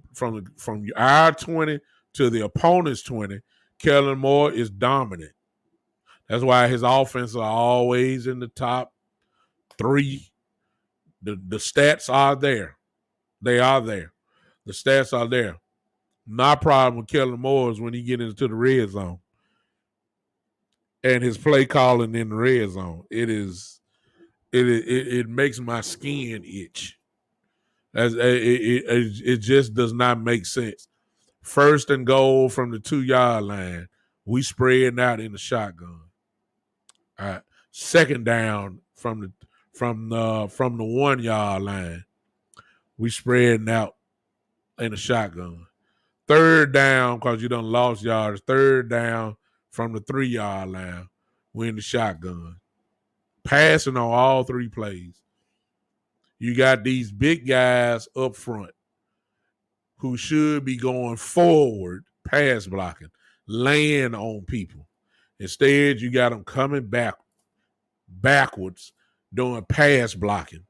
our 20 to the opponent's 20, Kellen Moore is dominant. That's why his offense are always in the top 3. The stats are there. They are there. The stats are there. My problem with Kellen Moore is when he get into the red zone and his play calling in the red zone. It makes my skin itch. It just does not make sense. First and goal from the 2-yard line, we spreading out in the shotgun. All right. Second down from the 1-yard line, we spreading out in the shotgun. Third down, because you done lost yards. Third down from the 3-yard line, we in the shotgun. Passing on all 3 plays. You got these big guys up front who should be going forward, pass blocking, laying on people. Instead, you got them coming backwards, doing pass blocking.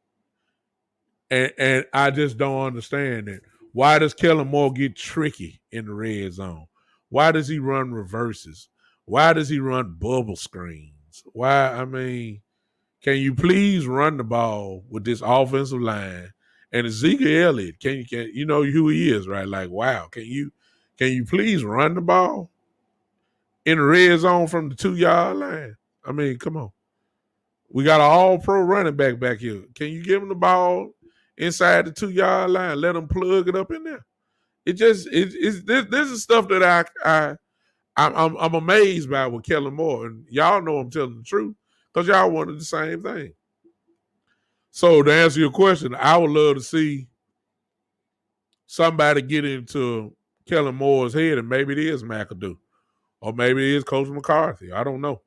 And I just don't understand it. Why does Kellen Moore get tricky in the red zone? Why does he run reverses? Why does he run bubble screens? Why? I mean, can you please run the ball with this offensive line? And Ezekiel Elliott, can you know who he is, right? Like, wow, can you please run the ball in the red zone from the 2-yard line? I mean, come on. We got an all-pro running back here. Can you give him the ball inside the 2-yard line? Let him plug it up in there. This is stuff that I'm amazed by with Kellen Moore, and y'all know I'm telling the truth because y'all wanted the same thing. So to answer your question, I would love to see somebody get into Kellen Moore's head, and maybe it is McAdoo, or maybe it is Coach McCarthy. I don't know.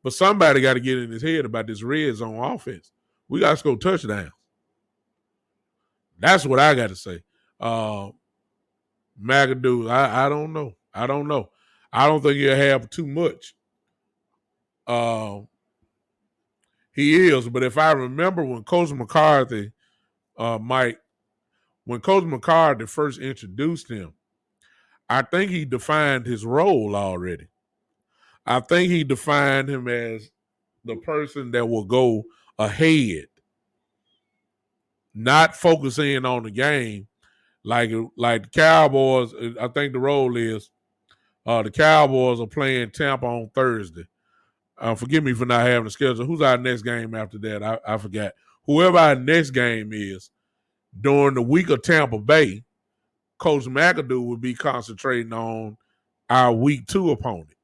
But somebody got to get in his head about this red zone offense. We got to score touchdowns. That's what I got to say. McAdoo, I don't know. I don't know. I don't think he'll have too much. He is, but if I remember when Coach McCarthy, when Coach McCarthy first introduced him, I think he defined his role already. I think he defined him as the person that will go ahead, not focusing on the game. Like the Cowboys, I think the role is the Cowboys are playing Tampa on Thursday. Forgive me for not having a schedule. Who's our next game after that? I forgot. Whoever our next game is during the week of Tampa Bay, Coach McAdoo would be concentrating on our week 2 opponent.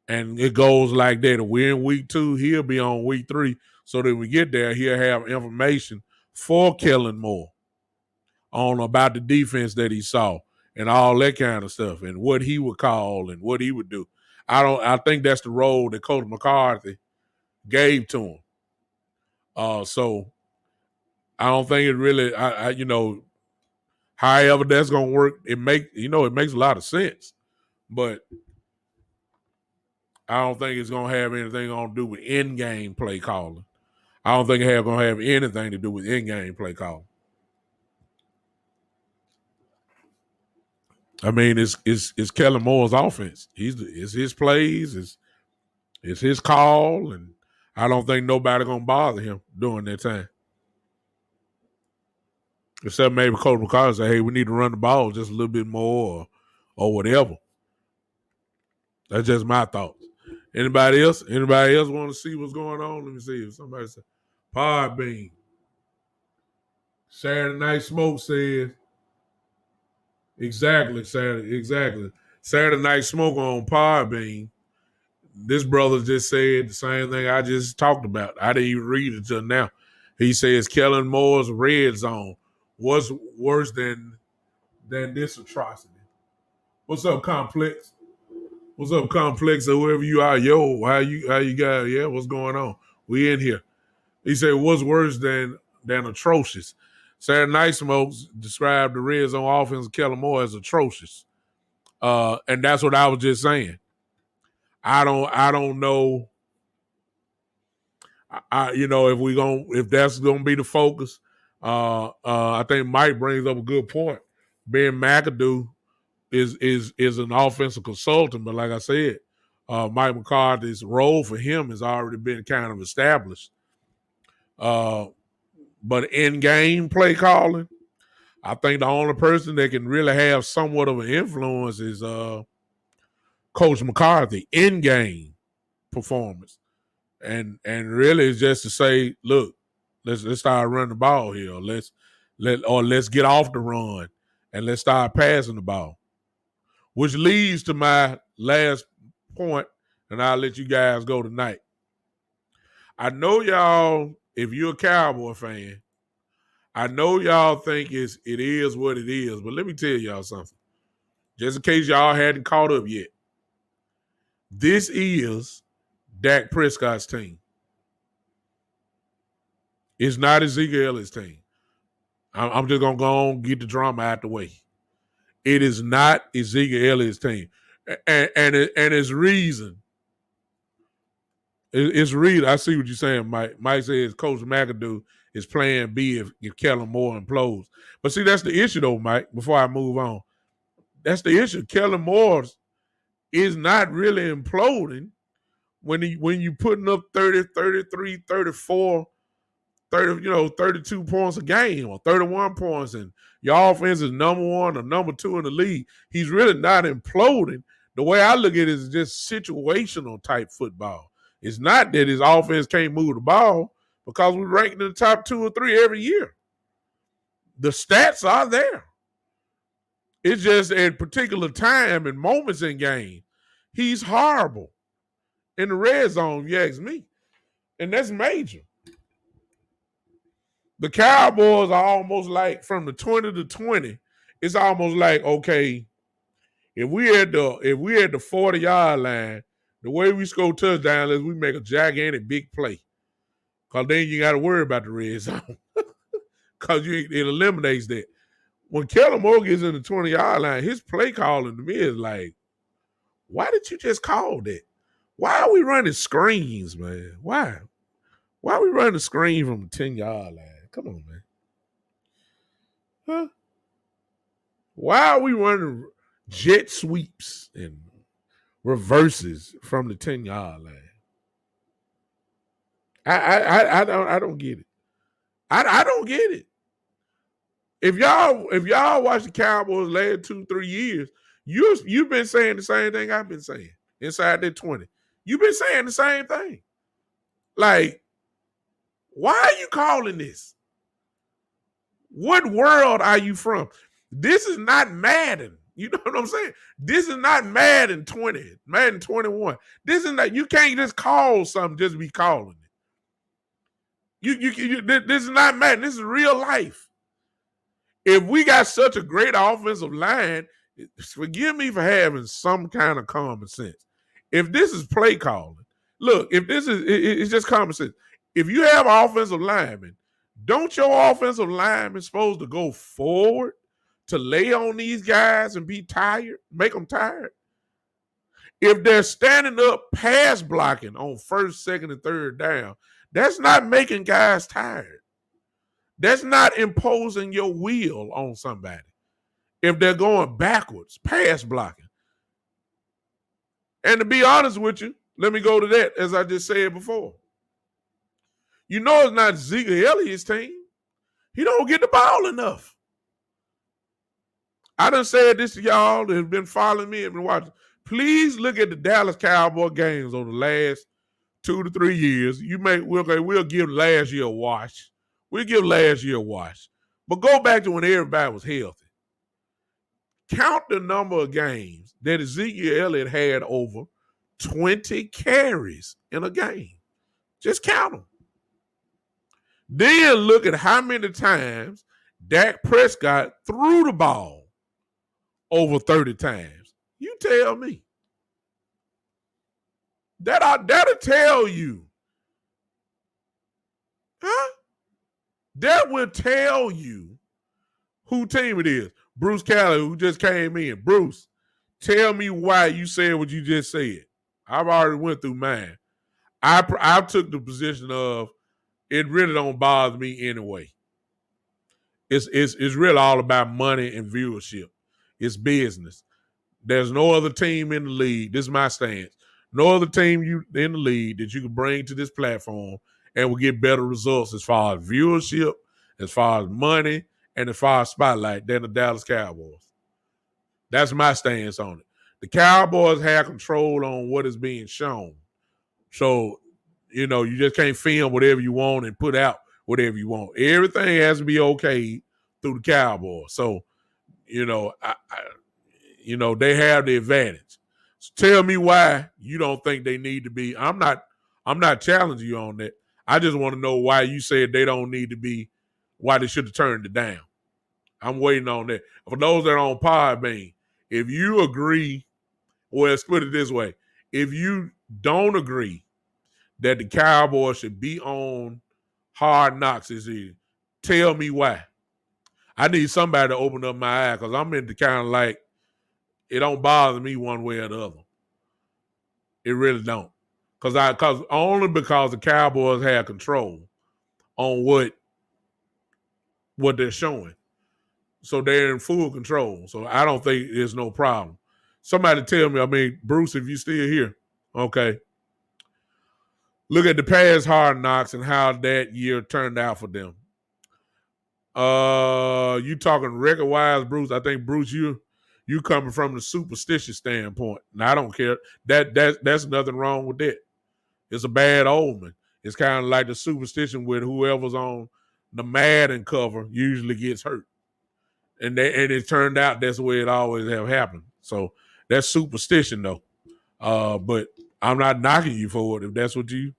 And it goes like that. If we're in week 2, he'll be on week 3. So that when we get there, he'll have information for Kellen Moore on about the defense that he saw and all that kind of stuff and what he would call and what he would do. I think that's the role that Coach McCarthy gave to him. So I don't think it really, however that's gonna work, it makes a lot of sense. But I don't think it's gonna have anything to do with in-game play calling. I don't think it's gonna have anything to do with in-game play calling. I mean, it's Kellen Moore's offense. It's his plays, it's his call, and I don't think nobody gonna bother him during that time. Except maybe Coach McCarthy say, hey, we need to run the ball just a little bit more or whatever. That's just my thoughts. Anybody else? Anybody else want to see what's going on? Let me see if somebody said Podbean. Saturday Night Smoke says exactly. Saturday Night Smoke on Podbean. This brother just said the same thing I just talked about. I didn't even read it till now. He says Kellen Moore's red zone was worse than this atrocity. What's up, Complex? What's up, Complex, or whoever you are? Yo, how you got? Yeah, what's going on? We in here. He said, what's worse than atrocious? Saturday Night Smokes described the red zone offense of Kellen Moore as atrocious. And that's what I was just saying. I don't know. If that's gonna be the focus. I think Mike brings up a good point. Ben McAdoo is an offensive consultant, but like I said, Mike McCarthy's role for him has already been kind of established. But in-game play calling, I think the only person that can really have somewhat of an influence is Coach McCarthy in-game performance, and really it's just to say, look, let's start running the ball here. Let's get off the run and let's start passing the ball. Which leads to my last point, and I'll let you guys go tonight. I know y'all, if you're a Cowboy fan, I know y'all think it is what it is, but let me tell y'all something. Just in case y'all hadn't caught up yet. This is Dak Prescott's team. It's not Ezekiel Elliott's team. I'm just going to go on and get the drama out the way. It is not Ezekiel Elliott's team. And his reason It's really, I see what you're saying, Mike. Mike says Coach McAdoo is plan B if Kellen Moore implodes. But see, that's the issue though, Mike, before I move on. That's the issue. Kellen Moore is not really imploding when you putting up 30, 33, 34, 30, 32 points a game or 31 points, and your offense is number one or number two in the league. He's really not imploding. The way I look at it is just situational type football. It's not that his offense can't move the ball because we rank in the top 2 or 3 every year. The stats are there. It's just at particular time and moments in game, he's horrible in the red zone, if you ask me. And that's major. The Cowboys are almost like from the 20 to 20, it's almost like, okay, if we had the 40-yard line, the way we score touchdown is we make a gigantic big play. Because then you got to worry about the red zone. Because it eliminates that. When Kellen Moore gets in the 20-yard line, his play calling to me is like, why did you just call that? Why are we running screens, man? Why? Why are we running a screen from the 10-yard line? Come on, man. Huh? Why are we running jet sweeps and reverses from the 10-yard line? I don't get it. I don't get it. If y'all watch the Cowboys last 2-3 years, you've been saying the same thing I've been saying inside that 20. You've been saying the same thing. Like, why are you calling this? What world are you from? This is not Madden. You know what I'm saying? This is not Madden 20, Madden 21. This is not, you can't just call something just be calling it. This is not Madden. This is real life. If we got such a great offensive line, forgive me for having some kind of common sense. If this is play calling, look, if this is, it's just common sense. If you have offensive linemen, don't your offensive linemen supposed to go forward to lay on these guys and be tired, make them tired? If they're standing up pass blocking on first, second, and third down, that's not making guys tired. That's not imposing your will on somebody. If they're going backwards, pass blocking. And to be honest with you, let me go to that, as I just said before. You know it's not Zeke Elliott's team. He don't get the ball enough. I done said this to y'all that have been following me and been watching. Please look at the Dallas Cowboys games over the last 2 to 3 years. We'll give last year a wash. We'll give last year a wash. But go back to when everybody was healthy. Count the number of games that Ezekiel Elliott had over 20 carries in a game. Just count them. Then look at how many times Dak Prescott threw the ball over 30 times. You tell me. That'll tell you. Huh? That will tell you who team it is. Bruce Callahan, who just came in. Bruce, tell me why you said what you just said. I've already went through mine. I took the position of it really don't bother me anyway. It's really all about money and viewership. It's business. There's no other team in the league. This is my stance. No other team in the league that you can bring to this platform and will get better results as far as viewership, as far as money, and as far as spotlight than the Dallas Cowboys. That's my stance on it. The Cowboys have control on what is being shown. So, you just can't film whatever you want and put out whatever you want. Everything has to be okay through the Cowboys. So, they have the advantage. So tell me why you don't think they need to be. I'm not challenging you on that. I just want to know why you said they don't need to be, why they should have turned it down. I'm waiting on that. For those that are on Podbean, if you agree, well, let's put it this way. If you don't agree that the Cowboys should be on Hard Knocks this year, tell me why. I need somebody to open up my eye because I'm in the kind of like, it don't bother me one way or the other. It really don't. Because the Cowboys had control on what they're showing. So they're in full control. So I don't think there's no problem. Somebody tell me, Bruce, if you still here, okay. Look at the past Hard Knocks and how that year turned out for them. You talking record wise, Bruce? I think Bruce, you coming from the superstitious standpoint, and I don't care. That's nothing wrong with that. It's a bad omen. It's kind of like the superstition with whoever's on the Madden cover usually gets hurt, and it turned out that's the way it always have happened. So that's superstition, though. But I'm not knocking you for it if that's what you.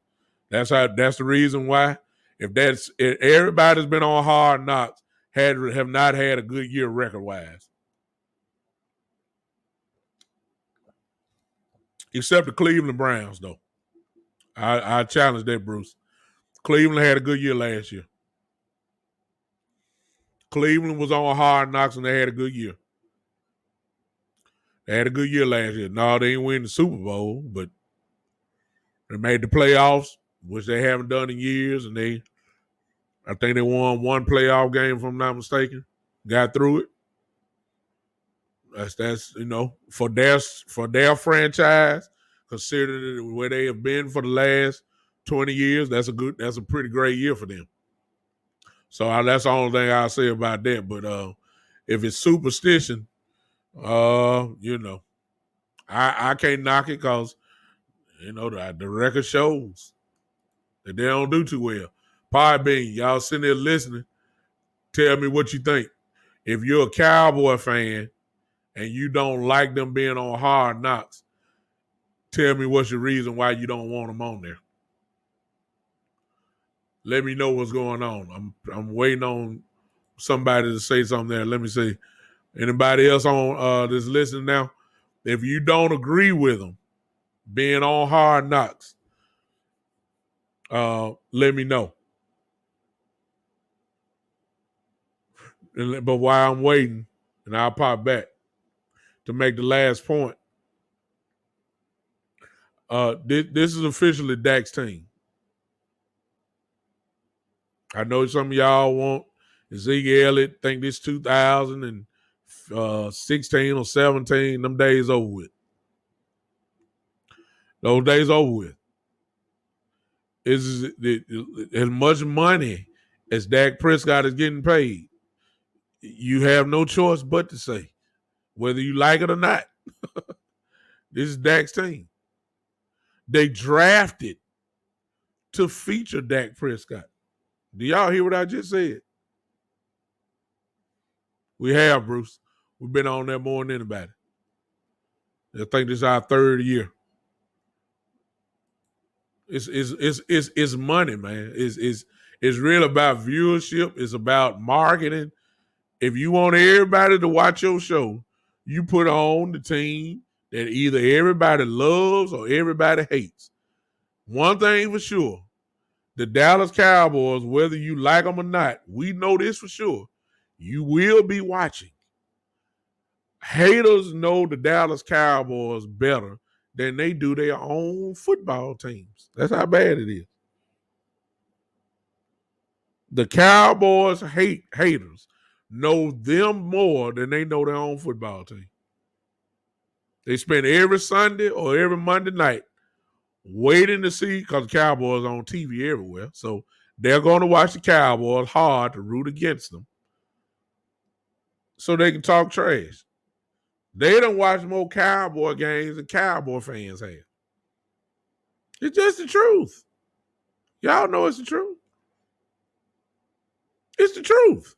That's the reason why. If everybody's been on Hard Knocks have not had a good year record wise, except the Cleveland Browns, though. I challenge that, Bruce. Cleveland had a good year last year. Cleveland was on Hard Knocks and they had a good year. They had a good year last year. No, they didn't win the Super Bowl, but they made the playoffs, which they haven't done in years, and I think they won one playoff game, if I'm not mistaken. Got through it. That's for their franchise, considering where they have been for the last 20 years, that's a pretty great year for them. So that's the only thing I'll say about that. But if it's superstition, I can't knock it because the record shows that they don't do too well. Pie Bean, y'all sitting there listening, tell me what you think. If you're a Cowboy fan and you don't like them being on Hard Knocks, tell me what's your reason why you don't want them on there. Let me know what's going on. I'm waiting on somebody to say something there. Let me see. Anybody else on that's listening now? If you don't agree with them being on Hard Knocks, let me know. But while I'm waiting, and I'll pop back to make the last point. This is officially Dak's team. I know some of y'all want Zeke Elliott, think this 2016 or 17, them days over with. Those days over with. As much money as Dak Prescott is getting paid, you have no choice but to say, whether you like it or not, this is Dak's team. They drafted to feature Dak Prescott. Do y'all hear what I just said? We have, Bruce. We've been on there more than anybody. I think this is our third year. It's money, man. It's really about viewership. It's about marketing. If you want everybody to watch your show, you put on the team that either everybody loves or everybody hates. One thing for sure, the Dallas Cowboys, whether you like them or not, we know this for sure. You will be watching. Haters know the Dallas Cowboys better than they do their own football teams. That's how bad it is. The Cowboys haters know them more than they know their own football team. They spend every Sunday or every Monday night waiting to see, because the Cowboys are on TV everywhere. So they're going to watch the Cowboys hard to root against them so they can talk trash. They don't watch more Cowboy games than Cowboy fans have. It's just the truth. Y'all know it's the truth. It's the truth.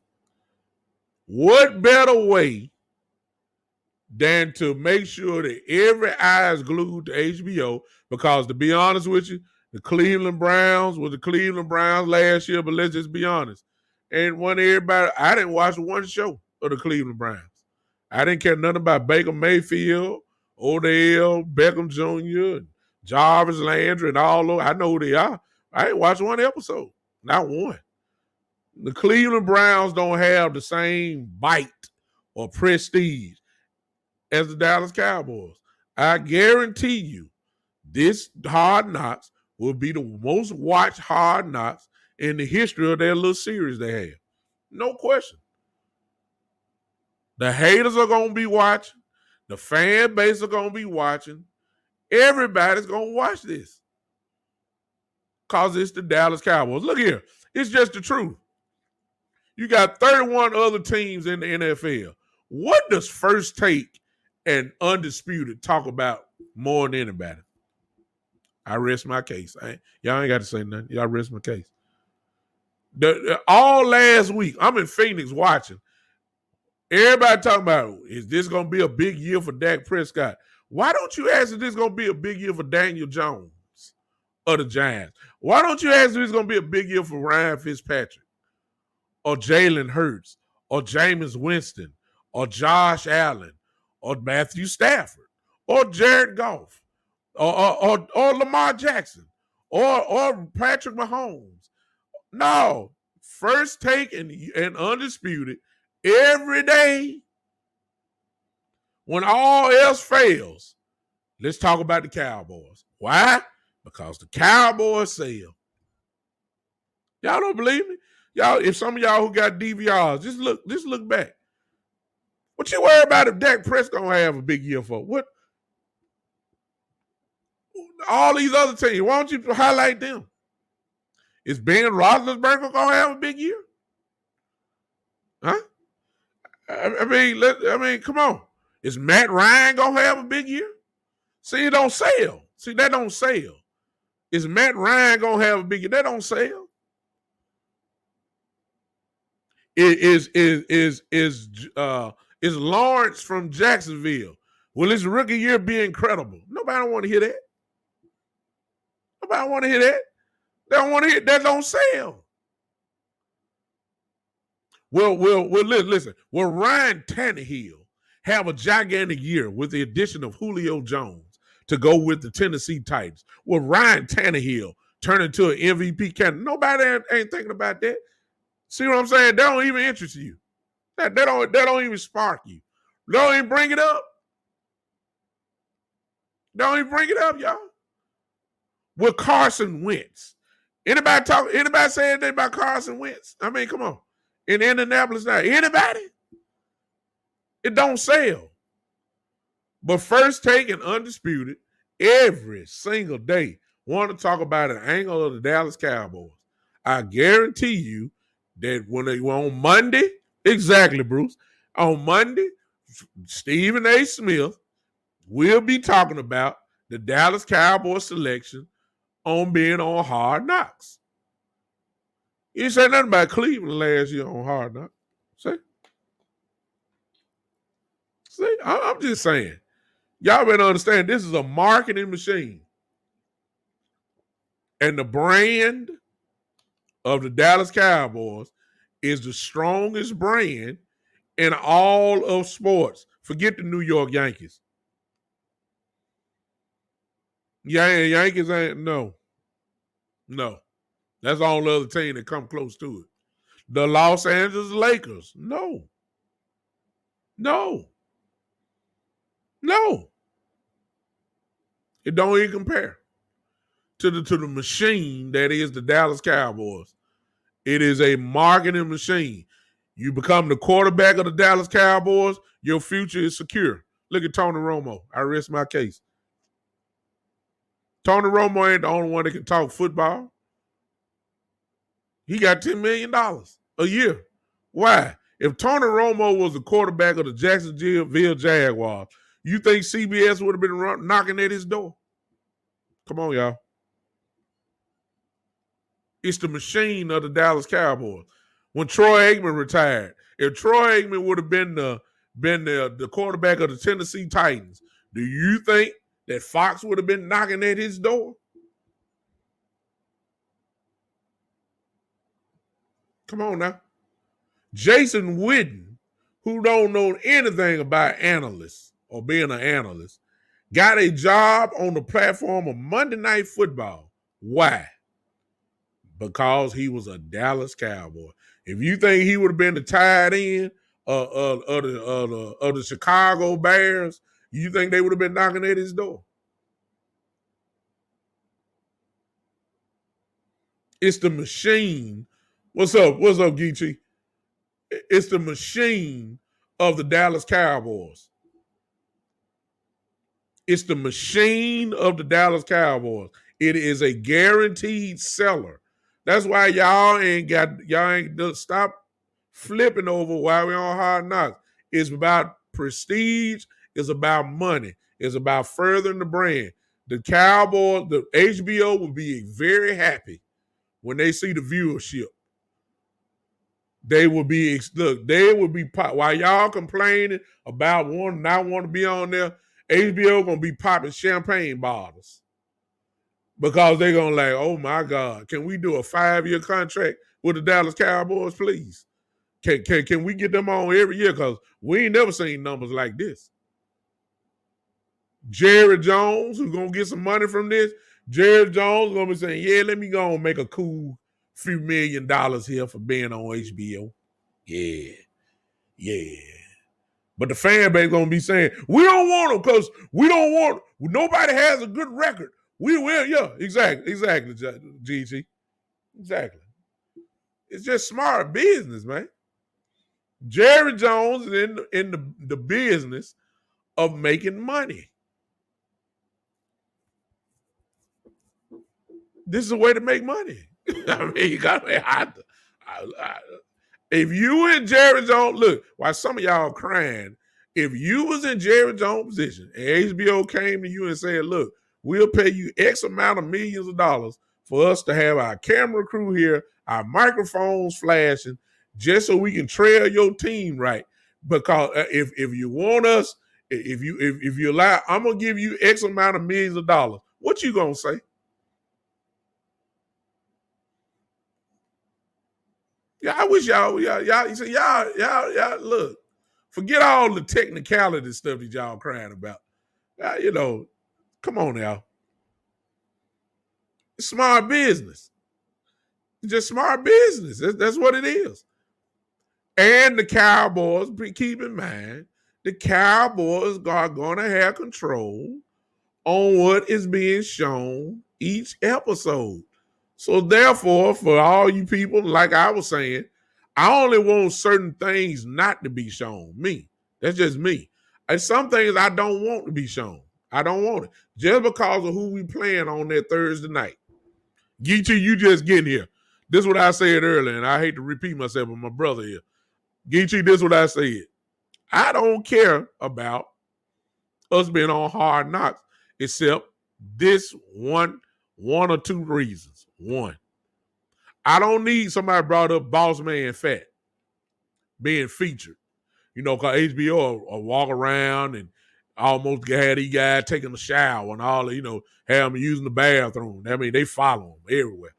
What better way than to make sure that every eye is glued to HBO? Because to be honest with you, the Cleveland Browns were the Cleveland Browns last year, but let's just be honest. And I didn't watch one show of the Cleveland Browns. I didn't care nothing about Baker Mayfield, Odell, Beckham Jr., and Jarvis Landry, and all those. I know who they are. I didn't watch one episode. Not one. The Cleveland Browns don't have the same bite or prestige as the Dallas Cowboys. I guarantee you, This Hard Knocks will be the most watched Hard Knocks in the history of their little series they have. No question. The haters are going to be watching. The fan base are going to be watching. Everybody's going to watch this because it's the Dallas Cowboys. Look here. It's just the truth. You got 31 other teams in the NFL. What does First Take and Undisputed talk about more than anybody? I rest my case. Y'all ain't got to say nothing. Y'all rest my case. All last week, I'm in Phoenix watching. Everybody talking about, is this going to be a big year for Dak Prescott? Why don't you ask if this is going to be a big year for Daniel Jones of the Giants? Why don't you ask if it's going to be a big year for Ryan Fitzpatrick or Jalen Hurts or Jameis Winston or Josh Allen or Matthew Stafford or Jared Goff or Lamar Jackson or Patrick Mahomes? No. First Take and Undisputed every day. When all else fails, let's talk about the Cowboys. Why? Because the Cowboys sell. Y'all don't believe me? Y'all, if some of y'all who got DVRs, just look back. What you worry about if Dak Prescott gonna have a big year for? What? All these other teams, why don't you highlight them? Is Ben Roethlisberger gonna have a big year? Huh? I mean, come on. Is Matt Ryan gonna have a big year? See, it don't sell. See, that don't sell. Is Matt Ryan gonna have a big year? That don't sell. Is Lawrence from Jacksonville? Will his rookie year be incredible? Nobody want to hear that. Nobody want to hear that. They don't want to hear that. Don't sell. Well, listen. Will Ryan Tannehill have a gigantic year with the addition of Julio Jones to go with the Tennessee Titans? Will Ryan Tannehill turn into an MVP candidate? Nobody ain't thinking about that. See what I'm saying? That don't even interest you. That don't even spark you. Don't even bring it up. Don't even bring it up, y'all. With Carson Wentz. Anybody say anything about Carson Wentz? I mean, come on. In Indianapolis now. Anybody? It don't sell. But First Take and Undisputed every single day want to talk about an angle of the Dallas Cowboys. I guarantee you that when they were on Monday, exactly, Bruce, on Monday, Stephen A. Smith will be talking about the Dallas Cowboys selection on being on Hard Knocks. You didn't say nothing about Cleveland last year on Hard Knocks. See, I'm just saying. Y'all better understand this is a marketing machine. And the brand of the Dallas Cowboys is the strongest brand in all of sports. Forget the New York Yankees. Yankees ain't, no. That's the only other team that come close to it. The Los Angeles Lakers, no. It don't even compare to the machine that is the Dallas Cowboys. It is a marketing machine. You become the quarterback of the Dallas Cowboys, your future is secure. Look at Tony Romo. I rest my case. Tony Romo ain't the only one that can talk football. He got $10 million a year. Why? If Tony Romo was the quarterback of the Jacksonville Jaguars, you think CBS would have been knocking at his door? Come on, y'all. It's the machine of the Dallas Cowboys. When Troy Aikman retired, if Troy Aikman would have been the quarterback of the Tennessee Titans, do you think that Fox would have been knocking at his door? Come on now. Jason Witten, who don't know anything about analysts or being an analyst, got a job on the platform of Monday Night Football. Why? Because he was a Dallas Cowboy. If you think he would have been the tight end of the Chicago Bears, you think they would have been knocking at his door? It's the machine. What's up? What's up, Geechee? It's the machine of the Dallas Cowboys. It's the machine of the Dallas Cowboys. It is a guaranteed seller. That's why y'all ain't stop flipping over while we're on Hard Knocks. It's about prestige. It's about money. It's about furthering the brand. The Cowboys, the HBO will be very happy when they see the viewership. They will be while y'all complaining about not want to be on there. HBO gonna be popping champagne bottles because they're gonna like, oh my God, can we do a 5-year contract with the Dallas Cowboys, please? Can we get them on every year? Because we ain't never seen numbers like this. Jerry Jones, who's gonna get some money from this, Jerry Jones gonna be saying, yeah, let me go and make a cool few $1 million here for being on HBO. Yeah. But the fan base gonna be saying, we don't want them because nobody has a good record. We will, yeah, exactly, GG. Exactly. It's just smart business, man. Jerry Jones is in the business of making money. This is a way to make money. I mean, you gotta if you in Jerry Jones, look, while some of y'all crying, if you was in Jerry Jones' position and HBO came to you and said, look, we'll pay you X amount of millions of dollars for us to have our camera crew here, our microphones flashing, just so we can trail your team right. Because if you want us, if you allow, I'm gonna give you X amount of millions of dollars. What you gonna say? Yeah, I wish y'all look. Forget all the technicality stuff that y'all crying about. Come on now. It's smart business. It's just smart business. That's what it is. And the Cowboys, keep in mind, the Cowboys are going to have control on what is being shown each episode. So therefore, for all you people, like I was saying, I only want certain things not to be shown. Me. That's just me. And some things I don't want to be shown. I don't want it. Just because of who we playing on that Thursday night. Geechee, you just getting here. This is what I said earlier, and I hate to repeat myself, but my brother here. Geechee, this is what I said. I don't care about us being on Hard Knocks except this one or two reasons. One, I don't need somebody brought up Boss Man Fat being featured. Because HBO will walk around and almost had these guys taking a shower and all, have them using the bathroom. I mean, they follow them everywhere.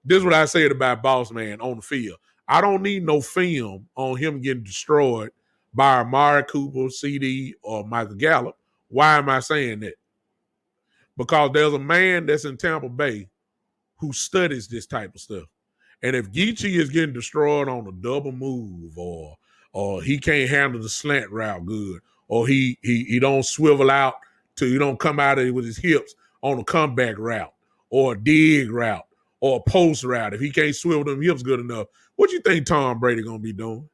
This is what I said about Boss Man on the field. I don't need no film on him getting destroyed by Amari Cooper, CD, or Michael Gallup. Why am I saying that? Because there's a man that's in Tampa Bay who studies this type of stuff. And if Geechee is getting destroyed on a double move or he can't handle the slant route good, or he don't swivel out he don't come out of it with his hips on a comeback route or a dig route or a post route, if he can't swivel them hips good enough, what you think Tom Brady gonna be doing?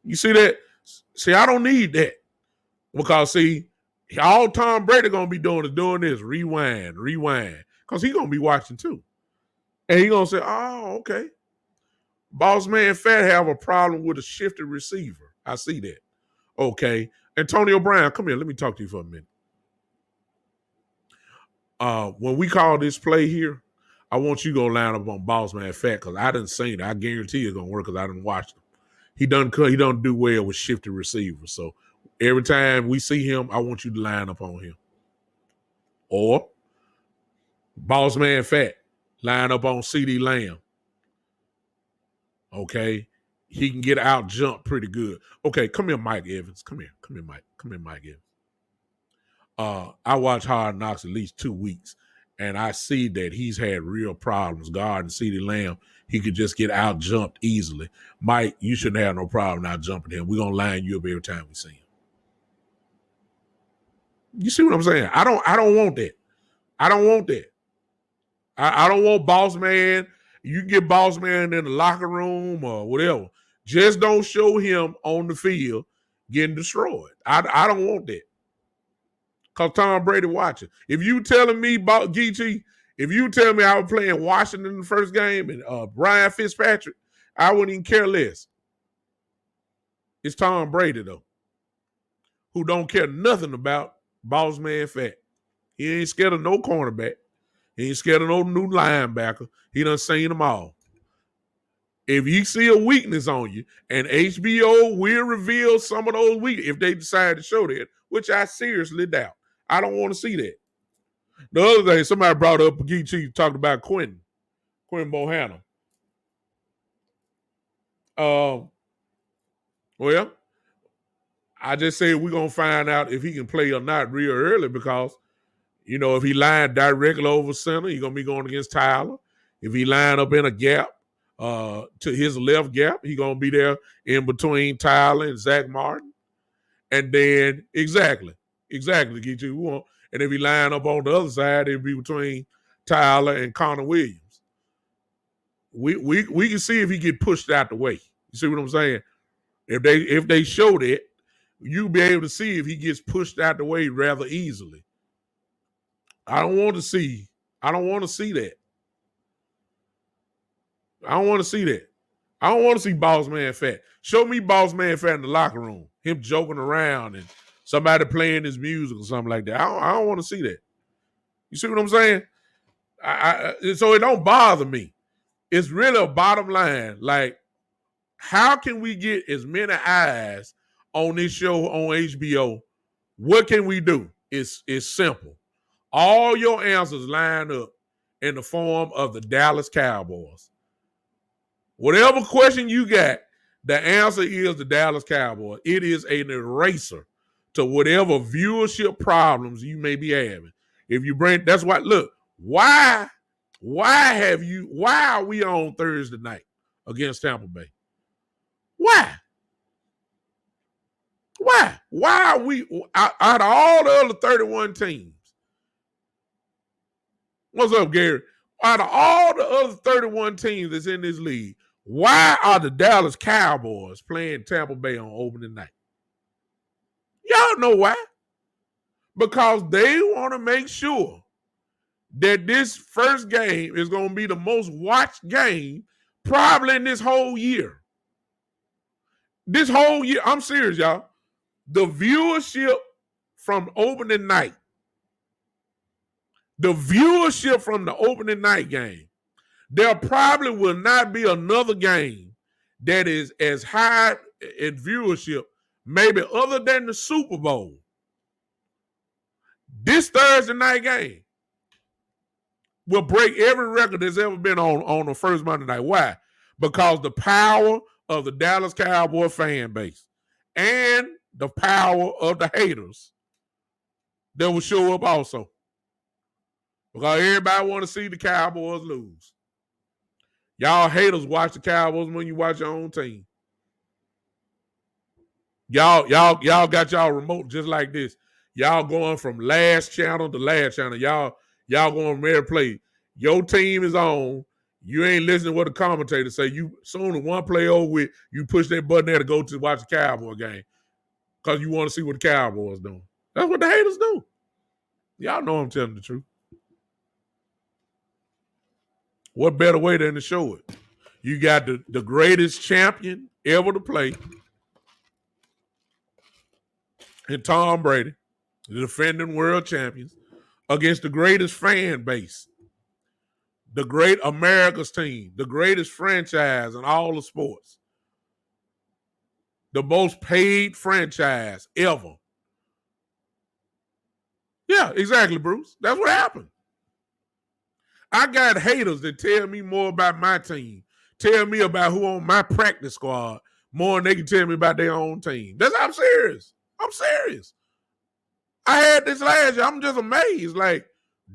You see that? See, I don't need that. Because see, all Tom Brady gonna be doing is doing this, rewind. Because he gonna be watching too. And he gonna say, oh, okay. Boss Man Fat have a problem with a shifted receiver. I see that. Okay. Antonio Brown, come here. Let me talk to you for a minute. When we call this play here, I want you to go line up on Boss Man Fat because I didn't see it. I guarantee it's gonna work because I didn't watch him. He don't do well with shifted receivers. So every time we see him, I want you to line up on him. Or Boss Man Fat, line up on CD Lamb. Okay. He can get out jump pretty good. Okay, come here, Mike Evans. Come here, Mike. Come here, Mike Evans. I watch Hard Knocks at least 2 weeks, and I see that he's had real problems guarding CeeDee Lamb. He could just get out jumped easily. Mike, you shouldn't have no problem out jumping him. We're gonna line you up every time we see him. You see what I'm saying? I don't want that. I don't want that. I don't want boss man. You can get boss man in the locker room or whatever. Just don't show him on the field getting destroyed. I don't want that. Because Tom Brady watching. If you telling me about Geechee, if you tell me I was playing Washington in the first game and Brian Fitzpatrick, I wouldn't even care less. It's Tom Brady, though, who don't care nothing about boss man fat. He ain't scared of no cornerback. He ain't scared of no new linebacker. He done seen them all. If you see a weakness on you, and HBO will reveal some of those weaknesses if they decide to show that, which I seriously doubt. I don't want to see that. The other thing, somebody brought up Geechee talked about Quinn Bohanna. Well, I just say we're going to find out if he can play or not real early because, if he lined directly over center, he's going to be going against Tyler. If he line up in a gap, to his left gap, he's going to be there in between Tyler and Zach Martin. And then, exactly, get you. And if he line up on the other side, it'll be between Tyler and Connor Williams. We can see if he get pushed out the way. You see what I'm saying? If they show that, you'll be able to see if he gets pushed out the way rather easily. I don't want to see that. I don't want to see that. I don't want to see boss man fat. Show me boss man fat in the locker room. Him joking around and somebody playing his music or something like that. I don't want to see that. You see what I'm saying? So it don't bother me. It's really a bottom line. Like, how can we get as many eyes on this show on HBO? What can we do? It's simple. All your answers line up in the form of the Dallas Cowboys. Whatever question you got, the answer is the Dallas Cowboys. It is an eraser to whatever viewership problems you may be having. If you bring, that's why, look, why are we on Thursday night against Tampa Bay? Why? Why are we, out of all the other 31 teams? What's up, Gary? Out of all the other 31 teams that's in this league, why are the Dallas Cowboys playing Tampa Bay on opening night? Y'all know why. Because they want to make sure that this first game is going to be the most watched game probably in this whole year. This whole year, I'm serious, y'all. The viewership from opening night, the viewership from the opening night game, there probably will not be another game that is as high in viewership, maybe other than the Super Bowl. This Thursday night game will break every record that's ever been on the first Monday night. Why? Because the power of the Dallas Cowboy fan base and the power of the haters that will show up also. Because everybody want to see the Cowboys lose. Y'all haters watch the Cowboys when you watch your own team. Y'all got y'all remote just like this. Y'all going from last channel to last channel. Y'all going from every play. Your team is on. You ain't listening to what the commentators say. You soon as one play over with, you push that button there to go to watch the Cowboy game because you want to see what the Cowboys doing. That's what the haters do. Y'all know I'm telling the truth. What better way than to show it? You got the greatest champion ever to play in Tom Brady, the defending world champions, against the greatest fan base, the great America's team, the greatest franchise in all the sports, the most paid franchise ever. Yeah, exactly, Bruce. That's what happened. I got haters that tell me more about my team, tell me about who on my practice squad more than they can tell me about their own team. I'm serious. I'm serious. I had this last year. I'm just amazed. Like,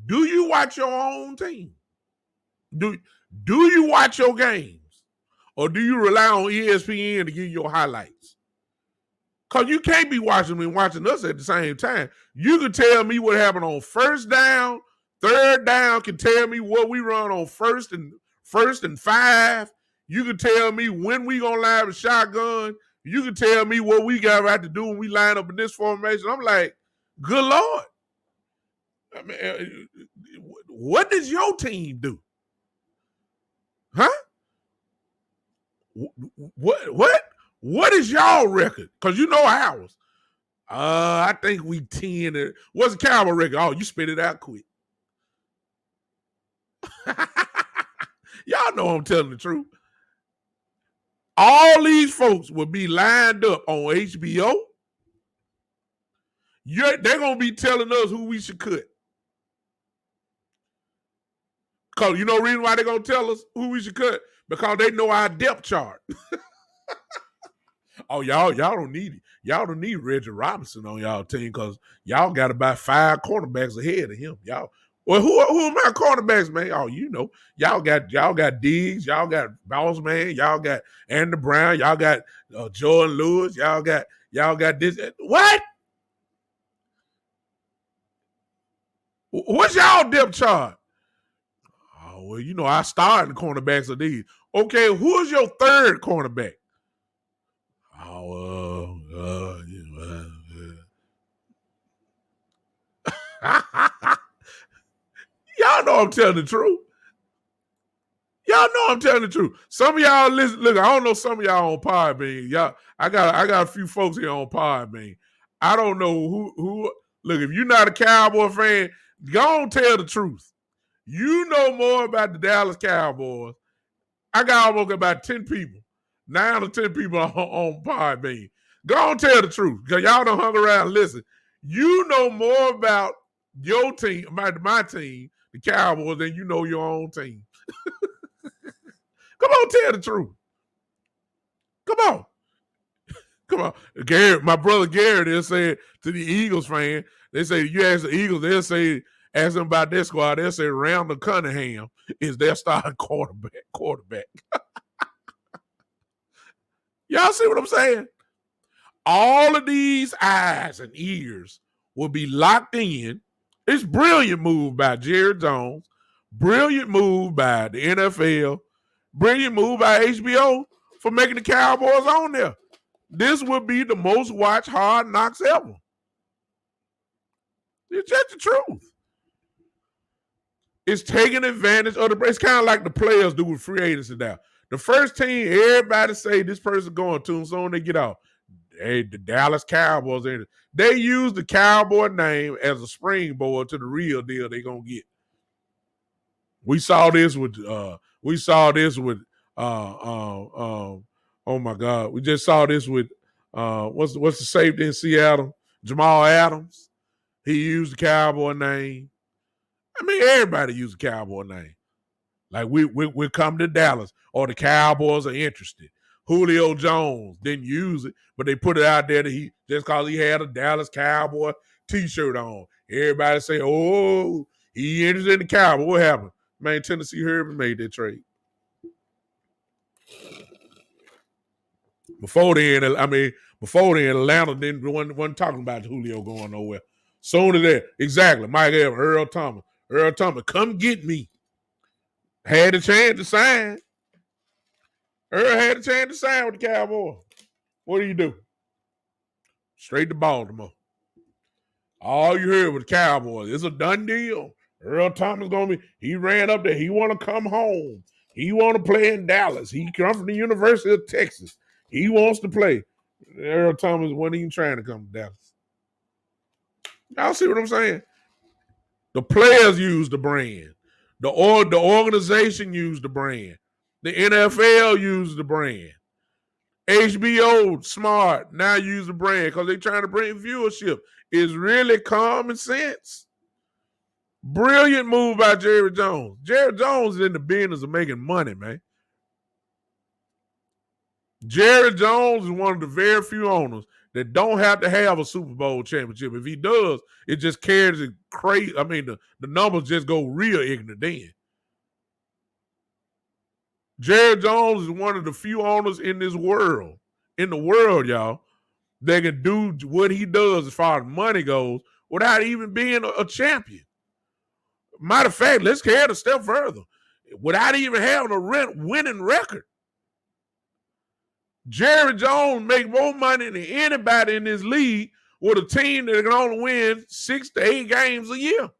do you watch your own team? Do you watch your games? Or do you rely on ESPN to give you your highlights? Because you can't be watching me and watching us at the same time. You can tell me what happened on first down, Third down can tell me what we run on first and 5. You can tell me when we gonna line up a shotgun. You can tell me what we got right to do when we line up in this formation. I'm like, good Lord. I mean, what does your team do? Huh? What is y'all record? Because you know ours. I think we 10. What's the Cowboy record? Oh, you spit it out quick. Y'all know I'm telling the truth. All these folks will be lined up on HBO. They're going to be telling us who we should cut. Because you know the reason why they're going to tell us who we should cut? Because they know our depth chart. Oh, y'all don't need it. Y'all don't need Reggie Robinson on y'all team because y'all got about 5 cornerbacks ahead of him. Y'all. Well, who are my cornerbacks, man? Oh, you know, y'all got Diggs, y'all got Boss Man, y'all got Andy Brown, y'all got Jordan Lewis, y'all got this. What? What's y'all depth chart? Oh, well, you know, I started the cornerbacks of these. Okay, who's your third cornerback? Oh, y'all know I'm telling the truth. Y'all know I'm telling the truth. Some of y'all listen. Look, I don't know some of y'all on Podbean. Y'all, I got a few folks here on Podbean. I don't know who. Look, if you're not a Cowboy fan, go on tell the truth. You know more about the Dallas Cowboys. I got almost about 10 people, 9 or 10 people on Podbean. Go on tell the truth because y'all don't hung around and listen. You know more about your team, about my team, the Cowboys, than you know your own team. Come on, tell the truth. Come on. Garrett, my brother Garrett, they'll say to the Eagles fan, they say, you ask the Eagles, they'll say, ask them about their squad, they'll say Randall Cunningham is their starting quarterback. Y'all see what I'm saying? All of these eyes and ears will be locked in. It's brilliant move by Jerry Jones. Brilliant move by the NFL. Brilliant move by HBO for making the Cowboys on there. This will be the most watched Hard Knocks ever. It's just the truth. It's taking advantage of the. It's kind of like the players do with free agency now. The first team, everybody say this person going to them, so when they get out. Hey, the Dallas Cowboys, they use the Cowboy name as a springboard to the real deal they're gonna get. We saw this with oh my God. We just saw this with what's the safety in Seattle? Jamal Adams. He used the Cowboy name. I mean, everybody used the Cowboy name. Like we come to Dallas, or the Cowboys are interested. Julio Jones didn't use it, but they put it out there that he just because he had a Dallas Cowboy t-shirt on. Everybody say, "Oh, he interested in the Cowboy." What happened? Man, Tennessee Herbert made that trade. Before then, Atlanta wasn't talking about Julio going nowhere. Soon as that, exactly. Mike Evans, Earl Thomas, come get me. Had a chance to sign. Earl had a chance to sign with the Cowboys. What do? Straight to Baltimore. All you heard was the Cowboys. It's a done deal. Earl Thomas he ran up there. He want to come home. He want to play in Dallas. He come from the University of Texas. He wants to play. Earl Thomas wasn't even trying to come to Dallas. Y'all see what I'm saying? The players use the brand. The organization used the brand. The NFL used the brand. HBO, smart, now use the brand because they're trying to bring viewership. It's really common sense. Brilliant move by Jerry Jones. Jerry Jones is in the business of making money, man. Jerry Jones is one of the very few owners that don't have to have a Super Bowl championship. If he does, it just carries it crazy. I mean, the numbers just go real ignorant then. Jerry Jones is one of the few owners in the world, y'all, that can do what he does as far as money goes without even being a champion. Matter of fact, let's carry it a step further. Without even having a winning record, Jerry Jones make more money than anybody in this league with a team that can only win 6 to 8 games a year.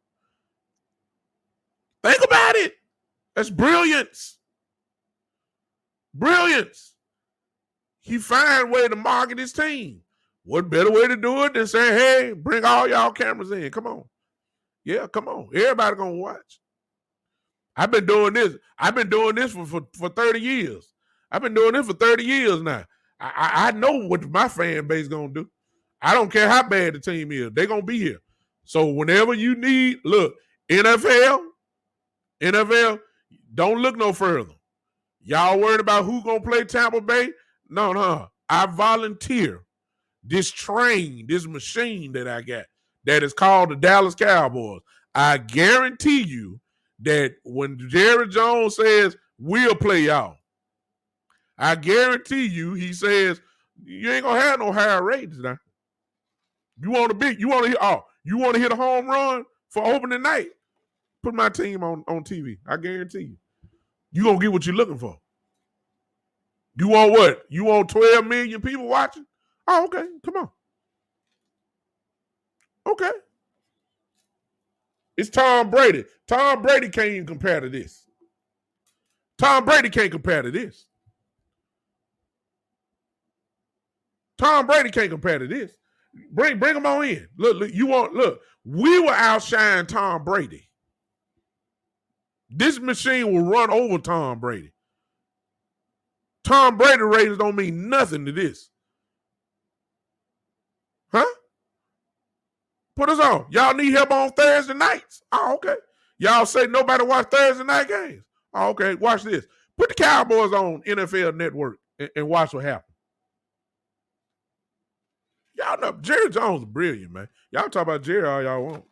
Think about it. That's brilliance. Brilliance. He find a way to market his team. What better way to do it than say, hey, bring all y'all cameras in. Come on. Yeah, come on. Everybody gonna watch. I've been doing this. I've been doing this for 30 years. I've been doing this for 30 years now. I know what my fan base gonna do. I don't care how bad the team is. They're gonna be here. So whenever you need, look, NFL, don't look no further. Y'all worried about who gonna play Tampa Bay? No. I volunteer this train, this machine that I got that is called the Dallas Cowboys. I guarantee you that when Jerry Jones says we'll play y'all, I guarantee you he says you ain't gonna have no higher ratings now. You want to hit a home run for opening night? Put my team on TV. I guarantee you. You gonna get what you're looking for. You want what? You want 12 million people watching? Oh, okay. Come on. Okay. It's Tom Brady. Tom Brady can't even compare to this. Tom Brady can't compare to this. Tom Brady can't compare to this. Bring him on in. Look, we will outshine Tom Brady. This machine will run over Tom Brady. Tom Brady ratings don't mean nothing to this. Huh? Put us on. Y'all need help on Thursday nights. Oh, okay. Y'all say nobody watch Thursday night games. Oh, okay. Watch this. Put the Cowboys on NFL Network and watch what happens. Y'all know Jerry Jones is brilliant, man. Y'all talk about Jerry all y'all want.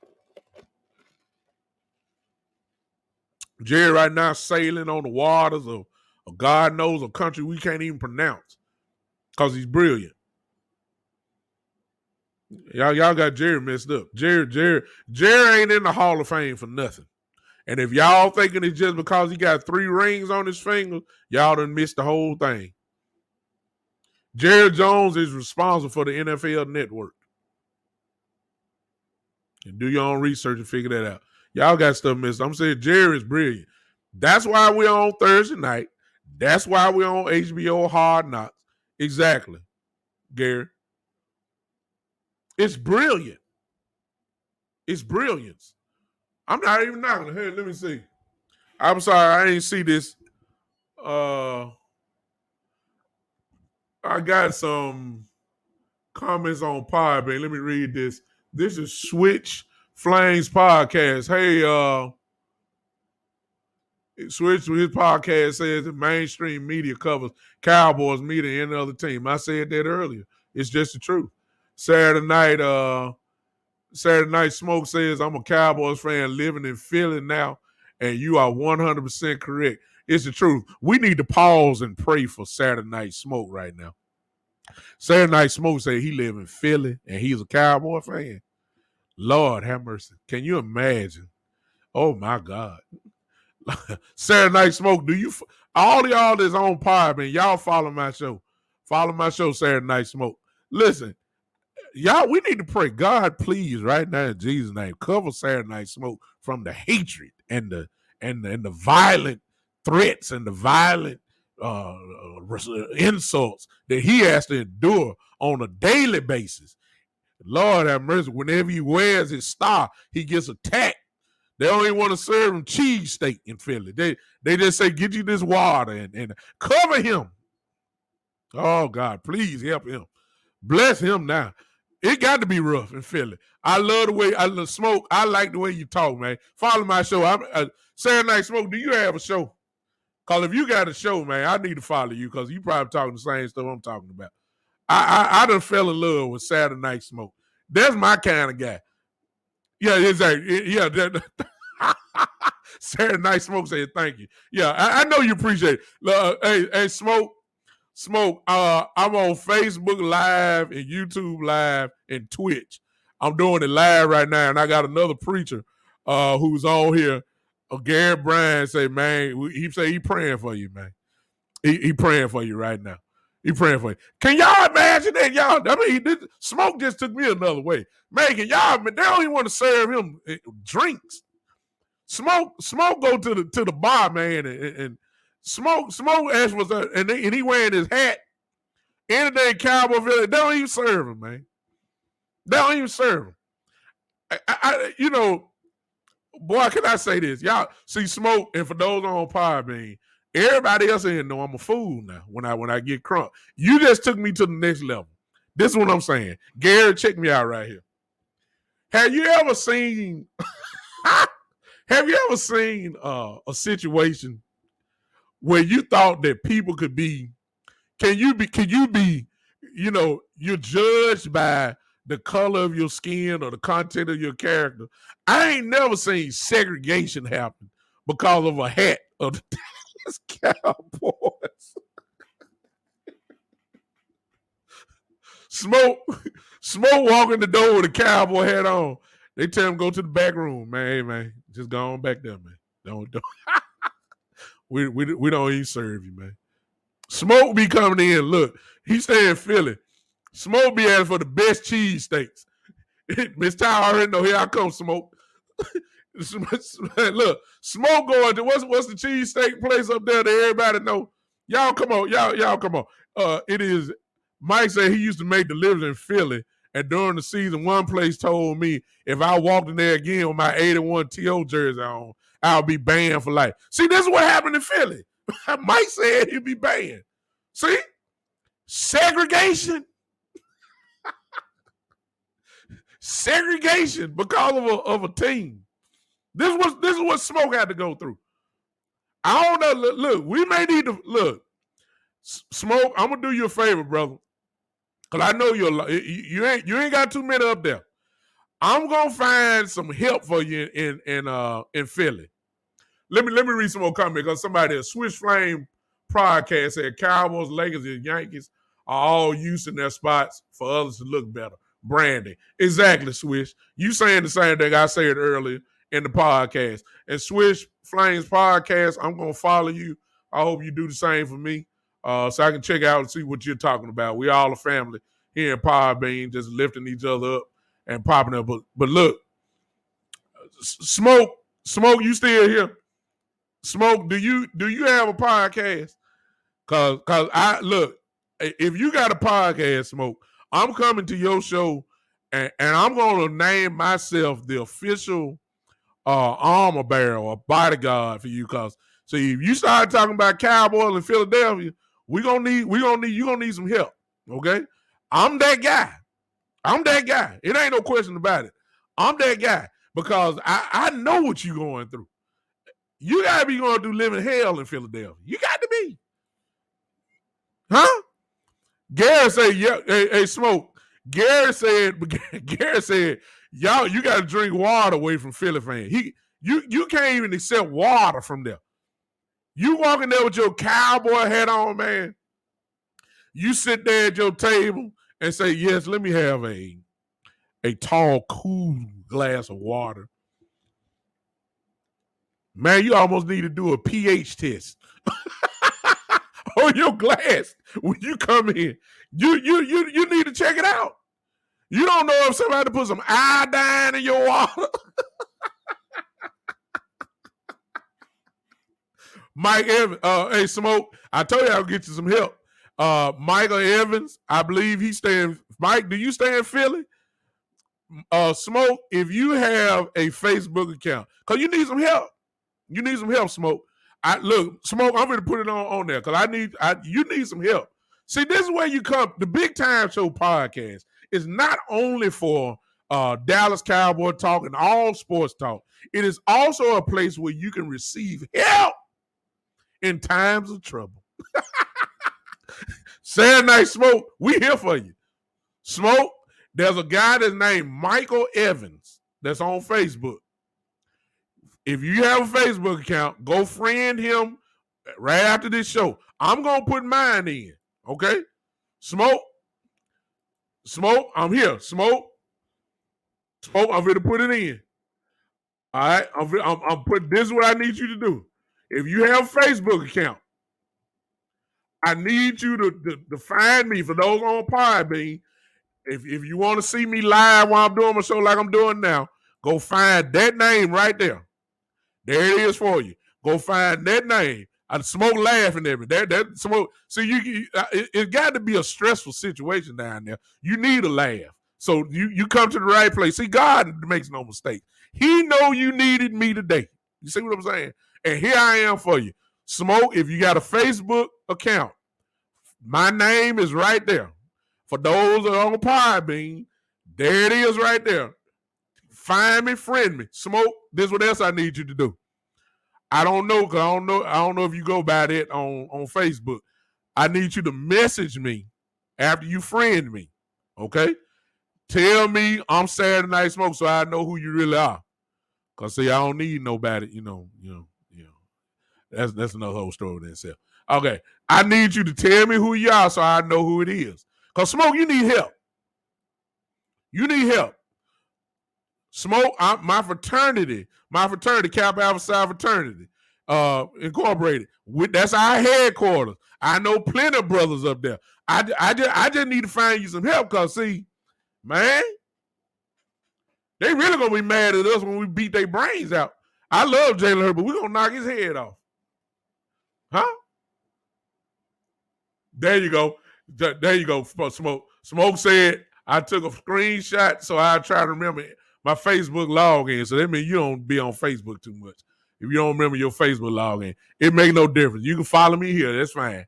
Jerry right now sailing on the waters of God knows a country we can't even pronounce because he's brilliant. Y'all got Jerry messed up. Jerry ain't in the Hall of Fame for nothing. And if y'all thinking it's just because he got 3 rings on his finger, y'all done missed the whole thing. Jerry Jones is responsible for the NFL Network. And do your own research and figure that out. Y'all got stuff missed. I'm saying Jerry is brilliant. That's why we're on Thursday night. That's why we're on HBO Hard Knocks. Exactly, Gary. It's brilliant. It's brilliance. I'm not even knocking. Hey, let me see. I'm sorry, I didn't see this. I got some comments on Podbean. Let me read this. This is Switch Flames Podcast. Hey, Switch with his podcast says that mainstream media covers Cowboys media and any other team. I said that earlier. It's just the truth. Saturday Night Smoke says, I'm a Cowboys fan living in Philly now, and you are 100% correct. It's the truth. We need to pause and pray for Saturday Night Smoke right now. Saturday Night Smoke said he live in Philly, and he's a Cowboy fan. Lord have mercy. Can you imagine? Oh, my God. Saturday Night Smoke, all y'all that's on Podbean, y'all follow my show. Follow my show, Saturday Night Smoke. Listen, y'all, we need to pray. God, please, right now in Jesus' name, cover Saturday Night Smoke from the hatred and the violent threats and the violent insults that he has to endure on a daily basis. Lord have mercy. Whenever he wears his star, he gets attacked. They don't even want to serve him cheesesteak in Philly. They just say, get you this water and cover him. Oh, God, please help him. Bless him now. It got to be rough in Philly. I love the way I love Smoke. I like the way you talk, man. Follow my show. Saturday Night Smoke, do you have a show? Because if you got a show, man, I need to follow you because you probably talking the same stuff I'm talking about. I done fell in love with Saturday Night Smoke. That's my kind of guy. Yeah, exactly. Yeah, Saturday Night Smoke said thank you. Yeah, I know you appreciate it. Hey, Smoke, I'm on Facebook Live and YouTube Live and Twitch. I'm doing it live right now, and I got another preacher who was on here, Gary Bryan say, man, he say he praying for you, man. He praying for you right now. He praying for you. Can y'all imagine that, y'all? I mean, Smoke just took me another way. Man, can y'all? They don't even want to serve him drinks. Smoke go to the bar, man, and Smoke asked was and he wearing his hat. Anything Cowboy Village, they don't even serve him, man. They don't even serve him. You know, boy, can I say this? Y'all see Smoke, and for those on Podbean, everybody else in know I'm a fool now when I get crunk. You just took me to the next level. This is what I'm saying. Gary, check me out right here. Have you ever seen a situation where you thought that people could be, can you be, you know, you're judged by the color of your skin or the content of your character? I ain't never seen segregation happen because of a hat of the Dallas Cowboys. Smoke walking the door with a cowboy hat on. They tell him go to the back room, man. Hey, man, just go on back there, man. Don't. we don't even serve you, man. Smoke be coming in. Look, he stay in Philly. Smoke be asking for the best cheese steaks. Miss Ty already know, here I come, Smoke. Look, Smoke going to what's the cheese steak place up there that everybody know? Y'all come on, y'all come on. It is. Mike said he used to make deliveries in Philly, and during the season, one place told me if I walked in there again with my 81 TO jersey on, I'll be banned for life. See, this is what happened in Philly. Mike said he'd be banned. See? Segregation. Segregation because of a team. This is what Smoke had to go through. I don't know. Look, we may need to look. Smoke, I'm gonna do you a favor, brother. Cause I know you ain't got too many up there. I'm gonna find some help for you in Philly. Let me read some more comments because somebody at Swish Flame podcast said Cowboys, Lakers, and Yankees are all using their spots for others to look better. Branding. Exactly, Swish. You saying the same thing I said earlier in the podcast. And Swish Flames podcast, I'm gonna follow you. I hope you do the same for me. So I can check out and see what you're talking about. We all a family here in Podbean, just lifting each other up and popping up. But look, Smoke, you still here? Smoke, do you have a podcast? Cause I look, if you got a podcast, Smoke, I'm coming to your show and I'm gonna name myself the official armor bearer or bodyguard for you. Cause see, if you start talking about Cowboys in Philadelphia, you gonna need some help. Okay? I'm that guy. It ain't no question about it. I'm that guy because I know what you're going through. You gotta be going through living hell in Philadelphia. You got to be. Huh? Gary said, yeah, hey, Smoke. Gary said, y'all, you gotta drink water away from Philly fans. You can't even accept water from there. You walking there with your cowboy hat on, man. You sit there at your table and say, yes, let me have a tall, cool glass of water. Man, you almost need to do a pH test on your glass when you come in. You need to check it out. You don't know if somebody put some iodine in your water. Mike Evans, hey Smoke, I told you I'll get you some help. Michael Evans, I believe he's staying. Mike, do you stay in Philly? Smoke, if you have a Facebook account, because you need some help. You need some help, Smoke. Smoke, I'm going to put it on there because you need some help. See, this is where you come. The Big Time Show podcast is not only for Dallas Cowboy talk and all sports talk. It is also a place where you can receive help in times of trouble. Saturday Night Smoke, we here for you. Smoke, there's a guy that's named Michael Evans that's on Facebook. If you have a Facebook account, go friend him right after this show. I'm going to put mine in, okay? Smoke, I'm here. Smoke, I'm here to put it in. All right, I'm putting this is what I need you to do. If you have a Facebook account, I need you to find me for those on Podbean. If you want to see me live while I'm doing my show like I'm doing now, go find that name right there. There it is for you. Go find that name. I smoke laughing at me. That smoke. See, it got to be a stressful situation down there. You need a laugh. So you come to the right place. See, God makes no mistake. He know you needed me today. You see what I'm saying? And here I am for you. Smoke, if you got a Facebook account, my name is right there. For those that are on Podbean, there it is right there. Find me, friend me. Smoke, this is what else I need you to do. I don't know, because I don't know if you go by that on Facebook. I need you to message me after you friend me. Okay? Tell me I'm Saturday Night Smoke so I know who you really are. Cause see, I don't need nobody, you know. That's another whole story in itself. Okay. I need you to tell me who you are so I know who it is. Cause Smoke, you need help. You need help. Smoke, my fraternity, Kappa Alpha Psi Fraternity, Incorporated. That's our headquarters. I know plenty of brothers up there. I just need to find you some help, cause see, man, they really gonna be mad at us when we beat their brains out. I love Jalen Hurts, but we're gonna knock his head off. Huh? There you go. There you go, Smoke. Smoke said I took a screenshot so I try to remember my Facebook login. So that means you don't be on Facebook too much. If you don't remember your Facebook login, it make no difference. You can follow me here. That's fine.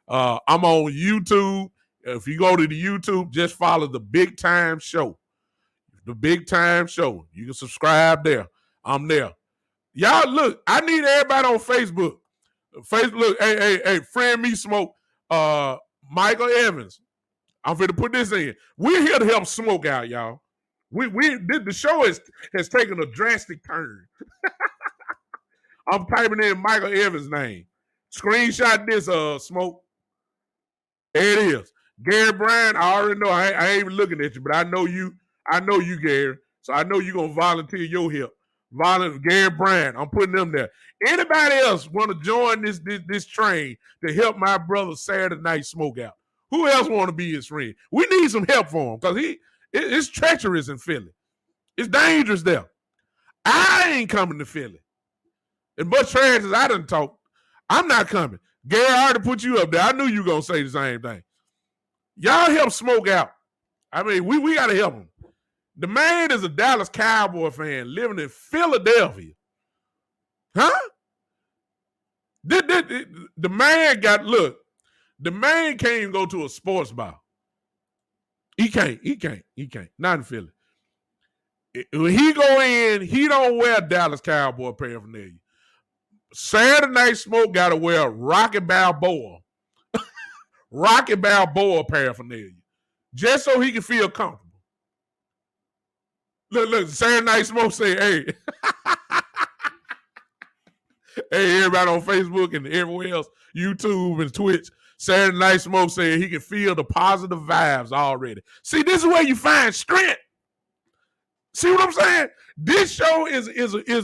I'm on YouTube. If you go to the YouTube, just follow the Big Time Show. The Big Time Show. You can subscribe there. I'm there. Y'all, look, I need everybody on Facebook. Facebook, hey, friend me, Smoke. Michael Evans. I'm going to put this in. We're here to help Smoke out, y'all. The show has taken a drastic turn. I'm typing in Michael Evans' name. Screenshot this, Smoke. There it is. Gary Bryan, I already know. I ain't even looking at you, but I know you, Gary. So I know you're going to volunteer your help. Gary Bryan, I'm putting them there. Anybody else want to join this train to help my brother Saturday Night Smoke out? Who else want to be his friend? We need some help for him because it's treacherous in Philly. It's dangerous there. I ain't coming to Philly. As much trash as I done talk, I'm not coming. Gary, I already put you up there. I knew you were going to say the same thing. Y'all help Smoke out. I mean, we got to help him. The man is a Dallas Cowboy fan living in Philadelphia. Huh? The man the man can't even go to a sports bar. He can't. Not in Philly. When he go in, he don't wear Dallas Cowboy paraphernalia. Saturday Night Smoke got to wear Rocky Balboa paraphernalia just so he can feel comfortable. Look, Saturday Night Smoke say, hey, hey, everybody on Facebook and everywhere else, YouTube and Twitch, Saturday Night Smoke saying he can feel the positive vibes already. See, this is where you find strength. See what I'm saying? This show is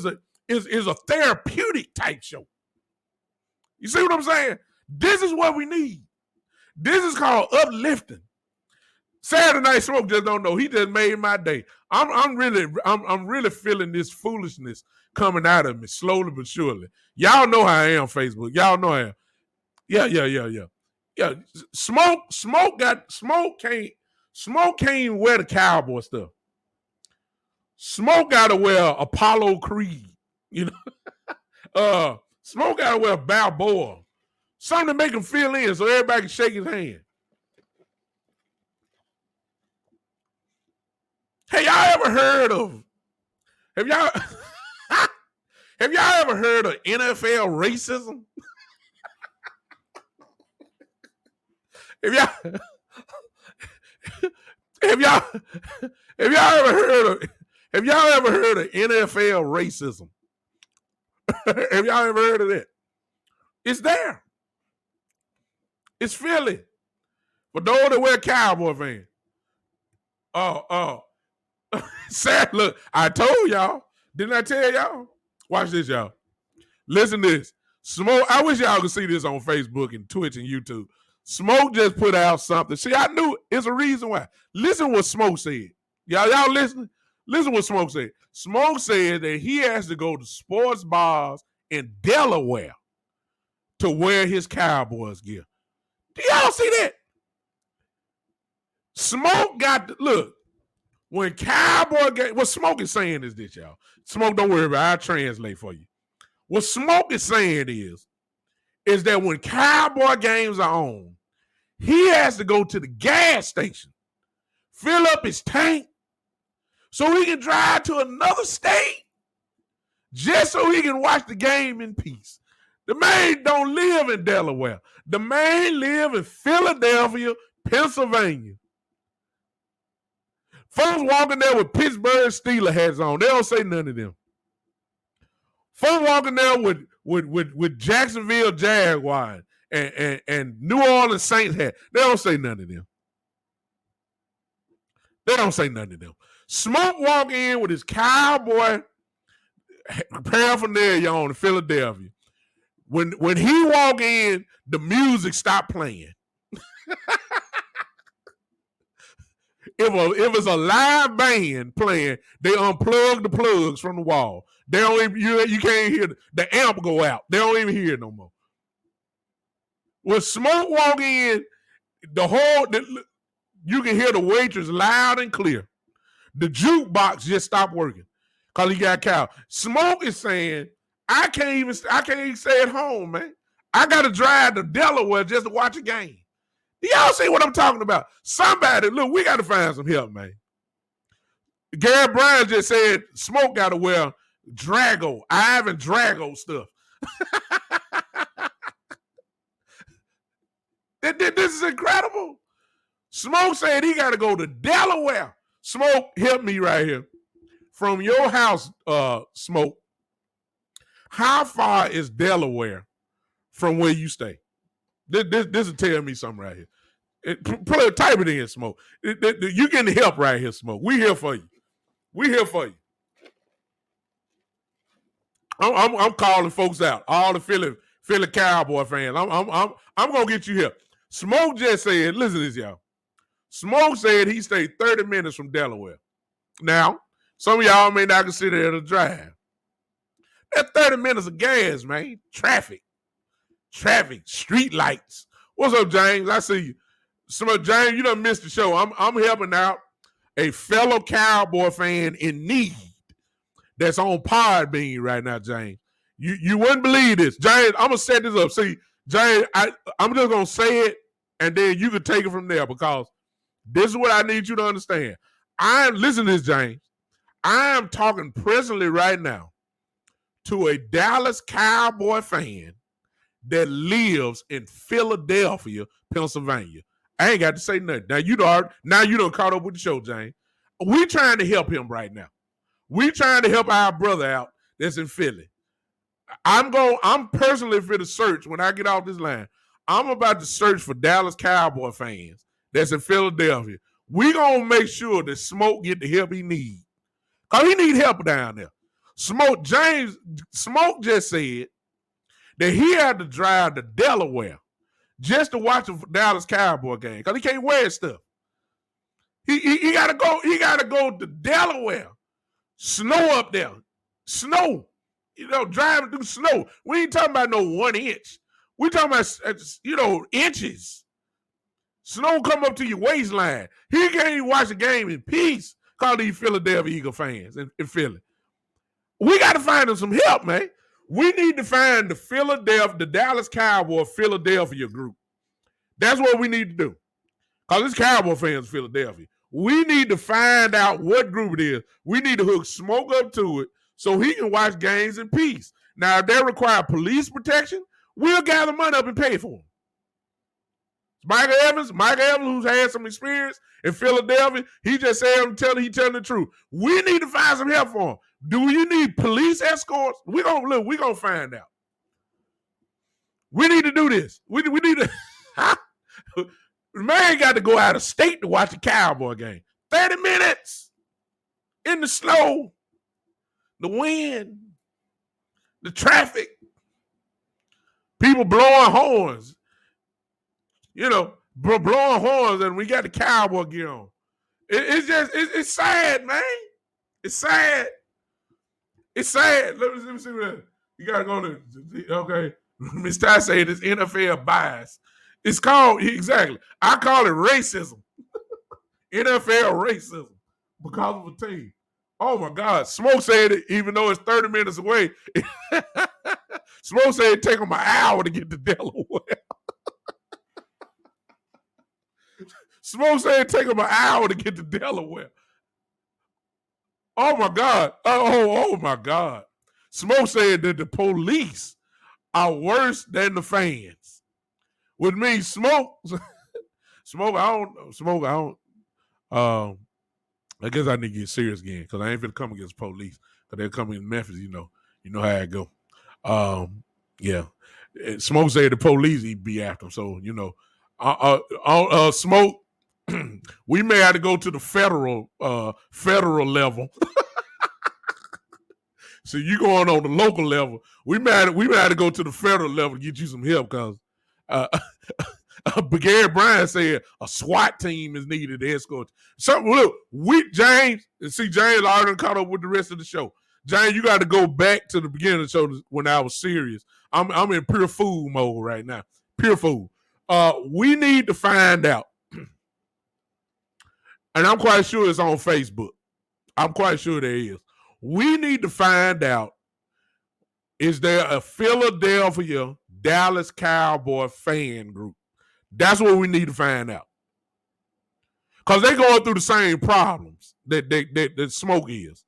a therapeutic type show. You see what I'm saying? This is what we need. This is called uplifting. Saturday Night Smoke just don't know. He just made my day. I'm really feeling this foolishness coming out of me slowly but surely. Y'all know how I am, Facebook. Y'all know I am. Yeah. Smoke can't wear the cowboy stuff. Smoke gotta wear Apollo Creed. You know, Smoke gotta wear Balboa. Something to make him feel in so everybody can shake his hand. Hey, y'all ever heard of? Have y'all ever heard of NFL racism? Have y'all ever heard of NFL racism? Have y'all ever heard of that? It's there. It's Philly. For those that wear Cowboy fans. Sad, look, I told y'all, Didn't I tell y'all? Watch this, y'all. Listen to this. Smoke, I wish y'all could see this on Facebook and Twitch and YouTube. Smoke just put out something. See, I knew it's a reason why. Listen what Smoke said. Y'all listening? Listen what Smoke said. Smoke said that he has to go to sports bars in Delaware to wear his Cowboys gear. Do y'all see that? Smoke got the, look, when Cowboy game, what Smoke is saying is this, y'all. Smoke, don't worry about it. I'll translate for you. What Smoke is saying is that when Cowboy games are on, he has to go to the gas station, fill up his tank, so he can drive to another state just so he can watch the game in peace. The man don't live in Delaware. The man live in Philadelphia, Pennsylvania. Folks walking there with Pittsburgh Steelers hats on. They don't say none of them. Folks walking there with Jacksonville Jaguars and New Orleans Saints hat. They don't say none of them. They don't say none of them. Smoke walk in with his Cowboy paraphernalia on in Philadelphia. When he walk in, the music stop playing. If it's a live band playing, they unplug the plugs from the wall. They don't even, you can't hear the amp go out. They don't even hear it no more. When Smoke walk in, you can hear the waitress loud and clear. The jukebox just stopped working because he got cow. Smoke is saying, I can't even stay at home, man. I got to drive to Delaware just to watch a game. Do y'all see what I'm talking about? Somebody, look, we got to find some help, man. Gary Bryan just said Smoke got to wear Ivan Drago stuff. This is incredible. Smoke said he got to go to Delaware. Smoke, help me right here. From your house, Smoke, how far is Delaware from where you stay? This will tell me something right here. Type it in, Smoke. You getting help right here, Smoke. We here for you. We here for you. I'm calling folks out. All the Philly Cowboy fans. I'm gonna get you here. Smoke just said, listen to this, y'all. Smoke said he stayed 30 minutes from Delaware. Now, some of y'all may not consider it a drive. That's 30 minutes of gas, man. Traffic, street lights. What's up, James? I see you. James, you done missed the show. I'm helping out a fellow Cowboy fan in need that's on Podbean right now, James. You wouldn't believe this. James, I'm going to set this up. See, James, I'm just going to say it, and then you can take it from there because this is what I need you to understand. Listen to this, James. I am talking presently right now to a Dallas Cowboy fan that lives in Philadelphia, Pennsylvania. I ain't got to say nothing. Now you done caught up with the show, James. We trying to help him right now. We trying to help our brother out that's in Philly. I'm personally for the search when I get off this line. I'm about to search for Dallas Cowboy fans that's in Philadelphia. We gonna make sure that Smoke get the help he need. Cause he need help down there. Smoke just said that he had to drive to Delaware just to watch a Dallas Cowboy game because he can't wear stuff. He gotta go to Delaware. Snow up there. Snow. Driving through snow. We ain't talking about no 1 inch. We talking about, inches. Snow come up to your waistline. He can't even watch the game in peace. Call these Philadelphia Eagle fans in Philly. We got to find them some help, man. We need to find the Dallas Cowboy Philadelphia group. That's what we need to do. Because it's Cowboy fans in Philadelphia. We need to find out what group it is. We need to hook Smoke up to it so he can watch games in peace. Now, if they require police protection, we'll gather money up and pay for them. Michael Evans, who's had some experience in Philadelphia, he just said he's telling the truth. We need to find some help for him. Do you need police escorts? We're gonna find out. We need to do this. We need to. The man got to go out of state to watch a Cowboy game. 30 minutes in the snow. the wind, the traffic, people blowing horns, blowing horns, and we got the cowboy gear on. It's sad, man. It's sad. It's sad. Let me see what you got to go to. Okay, Miss Ty said it's NFL bias. It's called exactly. I call it racism. NFL racism because of a team. Oh my God! Smoke said it, even though it's 30 minutes away. Smoke said it take them an hour to get to Delaware. Smoke said it take them an hour to get to Delaware. Oh my God! Oh my God! Smoke said that the police are worse than the fans. With me, Smoke. I guess I need to get serious again because I ain't finna come against police because they're coming in Memphis. You know how I go. Yeah. Smoke said the police he'd be after him. So Smoke. We may have to go to the federal level. So you going on the local level. We may have to go to the federal level to get you some help because Gary Bryan said a SWAT team is needed to escort. So look, James already caught up with the rest of the show. James, you got to go back to the beginning of the show when I was serious. I'm in pure fool mode right now. Pure fool. We need to find out, and I'm quite sure it's on Facebook. I'm quite sure there is. We need to find out, is there a Philadelphia Dallas Cowboy fan group? That's what we need to find out. Because they're going through the same problems that Smoke is.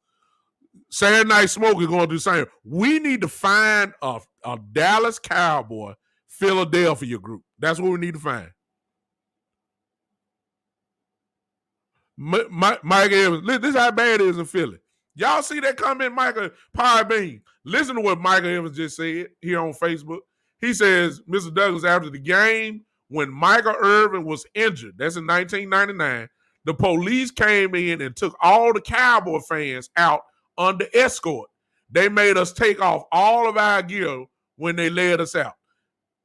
Saturday Night Smoke is going through the same. We need to find a Dallas Cowboy Philadelphia group. That's what we need to find. Mike Evans, this is how bad it is in Philly. Y'all see that comment, Michael Pie Bean? Listen to what Michael Evans just said here on Facebook. He says, Mr. Douglas, after the game, when Michael Irvin was injured, that's in 1999, the police came in and took all the Cowboy fans out under escort. They made us take off all of our gear when they led us out.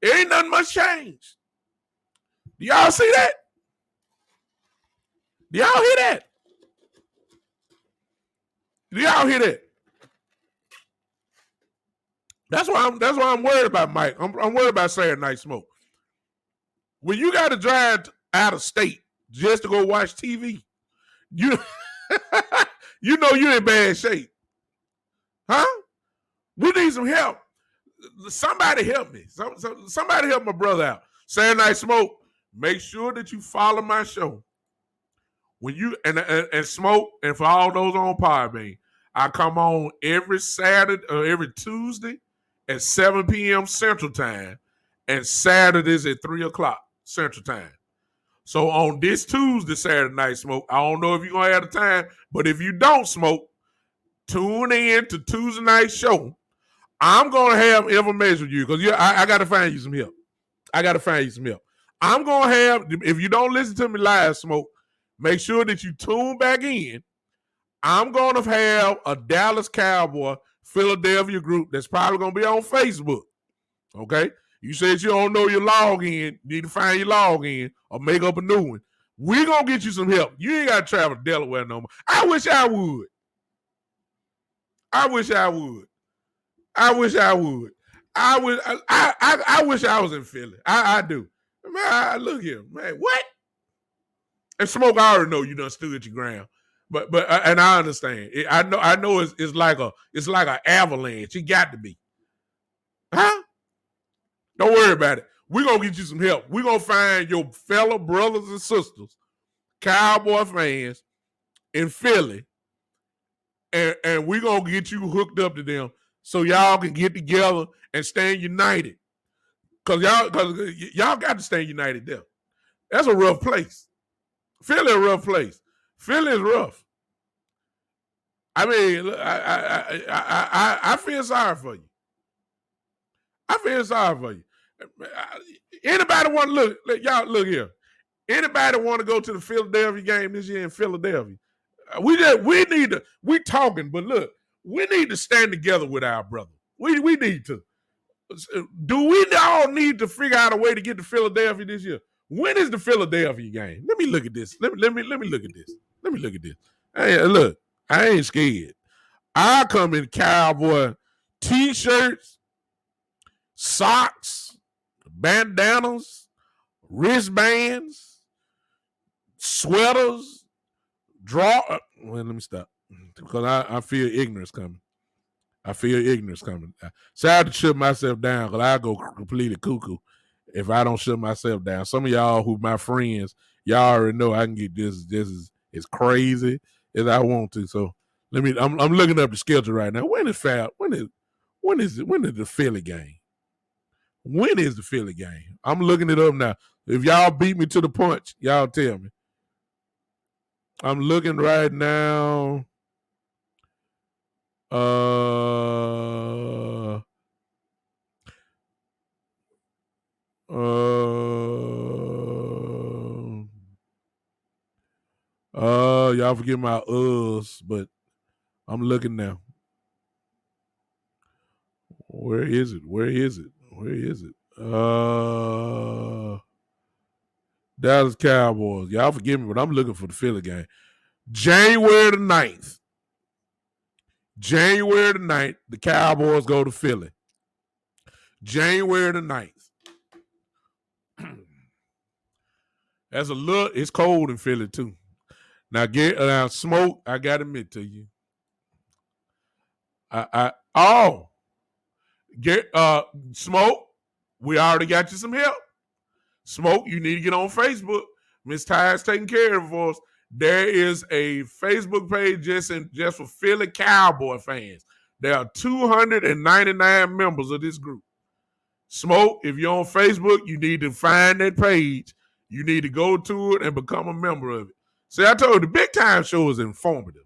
Ain't nothing much changed. Do y'all see that? Do y'all hear that? Do y'all hear that? That's why I'm worried about Mike. I'm worried about Saturday Night Smoke. When you got to drive out of state just to go watch TV, you you're in bad shape. Huh? We need some help. Somebody help me. Somebody help my brother out. Saturday Night Smoke, make sure that you follow my show. When you and Smoke, and for all those on Podbean, I come on every Saturday or every Tuesday at 7 p.m. Central Time and Saturdays at 3 o'clock Central Time. So on this Tuesday, Saturday Night Smoke, I don't know if you're going to have the time, but if you don't smoke, tune in to Tuesday night show. I'm going to have information with you because I got to find you some help. I'm going to have, if you don't listen to me live, Smoke, make sure that you tune back in. I'm going to have a Dallas Cowboy Philadelphia group that's probably going to be on Facebook. Okay? You said you don't know your login. You need to find your login or make up a new one. We're going to get you some help. You ain't got to travel to Delaware no more. I wish I would. I wish I wish I was in Philly. I do. Man, look here. Man, what? And Smoke, I already know you done stood at your ground. But and I understand. I know it's like an avalanche. It got to be. Huh? Don't worry about it. We're gonna get you some help. We're gonna find your fellow brothers and sisters, Cowboy fans in Philly, and we're gonna get you hooked up to them so y'all can get together and stand united. Cause y'all got to stand united there. That's a rough place. Philly a rough place. Philly is rough. I mean, I feel sorry for you. Anybody want to look y'all look here? Anybody want to go to the Philadelphia game this year in Philadelphia? We talking, but look, We need to stand together with our brother. We need to. Do we all need to figure out a way to get to Philadelphia this year? When is the Philadelphia game? Let me look at this. Let me look at this. Let me look at this. Hey, look, I ain't scared. I come in cowboy t-shirts, socks, bandanas, wristbands, sweaters, well, let me stop because I feel ignorance coming. I feel ignorance coming. So I have to shut myself down because I go completely cuckoo if I don't shut myself down. Some of y'all who my friends, y'all already know I can get this is as crazy as I want to. So I'm looking up the schedule right now. When is the Philly game? When is the Philly game? I'm looking it up now. If y'all beat me to the punch, y'all tell me. I'm looking right now. Y'all forget my but I'm looking now. Where is it? Dallas Cowboys. Y'all forgive me, but I'm looking for the Philly game. January the 9th. January the 9th, the Cowboys go to Philly. January the 9th. That's a little, it's cold in Philly too. Now Smoke, I gotta admit to you. Smoke, we already got you some help. Smoke, you need to get on Facebook. Miss Ty's taking care of us. There is a Facebook page just for Philly Cowboy fans. There are 299 members of this group. Smoke, if you're on Facebook, you need to find that page. You need to go to it and become a member of it. See, I told you, the Big Time Show is informative.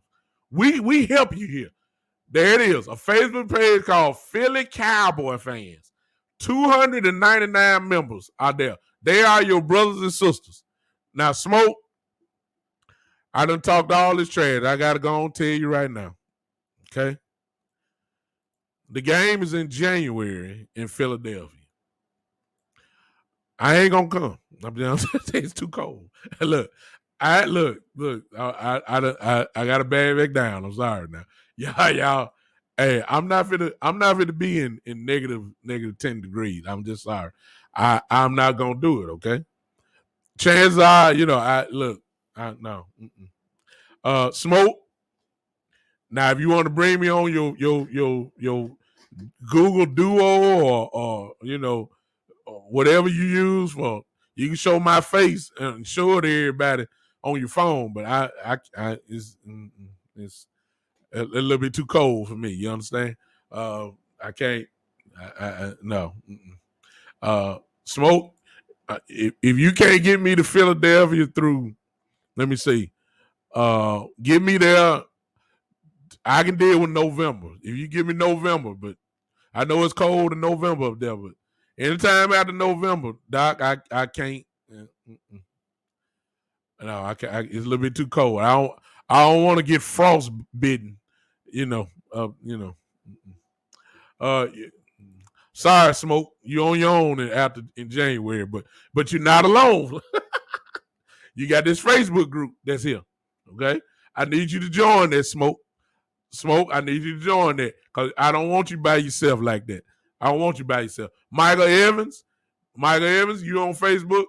We help you here. There it is, a Facebook page called Philly Cowboy Fans. 299 members are there. They are your brothers and sisters. Now, Smoke, I done talked all this trash. I got to go on and tell you right now. Okay? The game is in January in Philadelphia. I ain't gonna come. It's too cold. Look, I got a bad back down. I'm sorry now. Y'all. Hey, I'm not gonna be in negative 10 degrees. I'm just sorry. I'm not gonna do it. Okay. Chances are, no. Smoke. Now, if you want to bring me on your Google Duo or whatever you use for, you can show my face and show it to everybody on your phone. But it's a little bit too cold for me. You understand? I can't. No. Smoke. If you can't get me to Philadelphia through, let me see. Get me there. I can deal with November. If you give me November, but I know it's cold in November up there, but anytime after November, Doc, I can't. No, I can't. It's a little bit too cold. I don't want to get frostbitten. Sorry, Smoke. You're on your own in January, but you're not alone. You got this Facebook group that's here. Okay, I need you to join that, Smoke. Smoke, I need you to join that because I don't want you by yourself like that. I don't want you by yourself. Michael Evans, you on Facebook?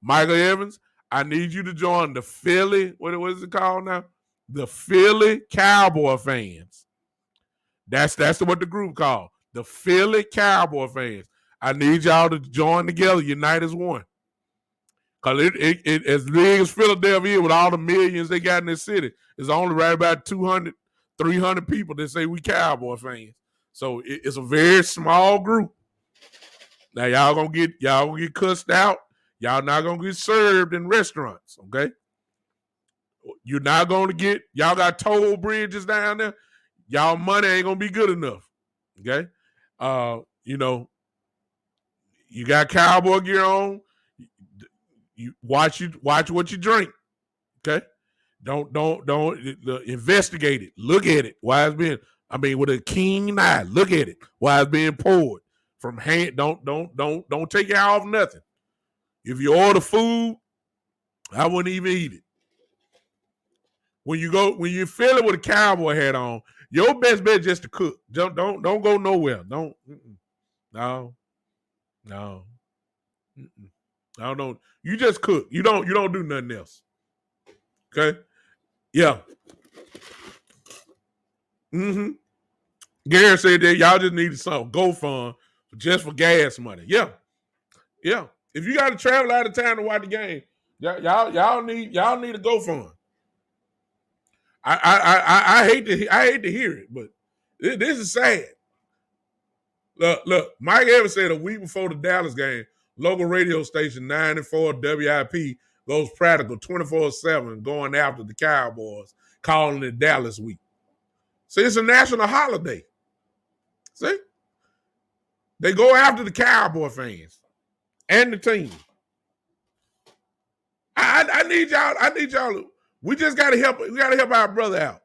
Michael Evans, I need you to join the Philly, what is it called now? The Philly Cowboy Fans. That's what the group called. The Philly Cowboy Fans. I need y'all to join together, unite as one. Because it as big as Philadelphia with all the millions they got in this city, it's only right about 200, 300 people that say we Cowboy fans. So it's a very small group. Now y'all gonna get cussed out. Y'all not gonna get served in restaurants, okay? You're not gonna get, y'all got toll bridges down there. Y'all money ain't gonna be good enough. Okay. You got cowboy gear on. You watch what you drink. Okay. Don't investigate it. Look at it. Why it's been. I mean, with a keen eye. Look at it while it's being poured from hand. Don't take your eye off nothing. If you order food, I wouldn't even eat it. When you feel it with a cowboy hat on, your best bet is just to cook. Don't go nowhere. Don't. No. I don't know. You just cook. You don't do nothing else. Okay. Yeah. Mm-hmm. Gary said that y'all just needed some GoFund just for gas money. Yeah. If you got to travel out of town to watch the game, y'all need a GoFund. I hate to hear it, but this is sad. Look, Mike Evans said a week before the Dallas game, local radio station 94 WIP goes practical 24/7 going after the Cowboys, calling it Dallas week. See, it's a national holiday. See? They go after the Cowboy fans and the team. I need y'all. We just gotta help. We gotta help our brother out.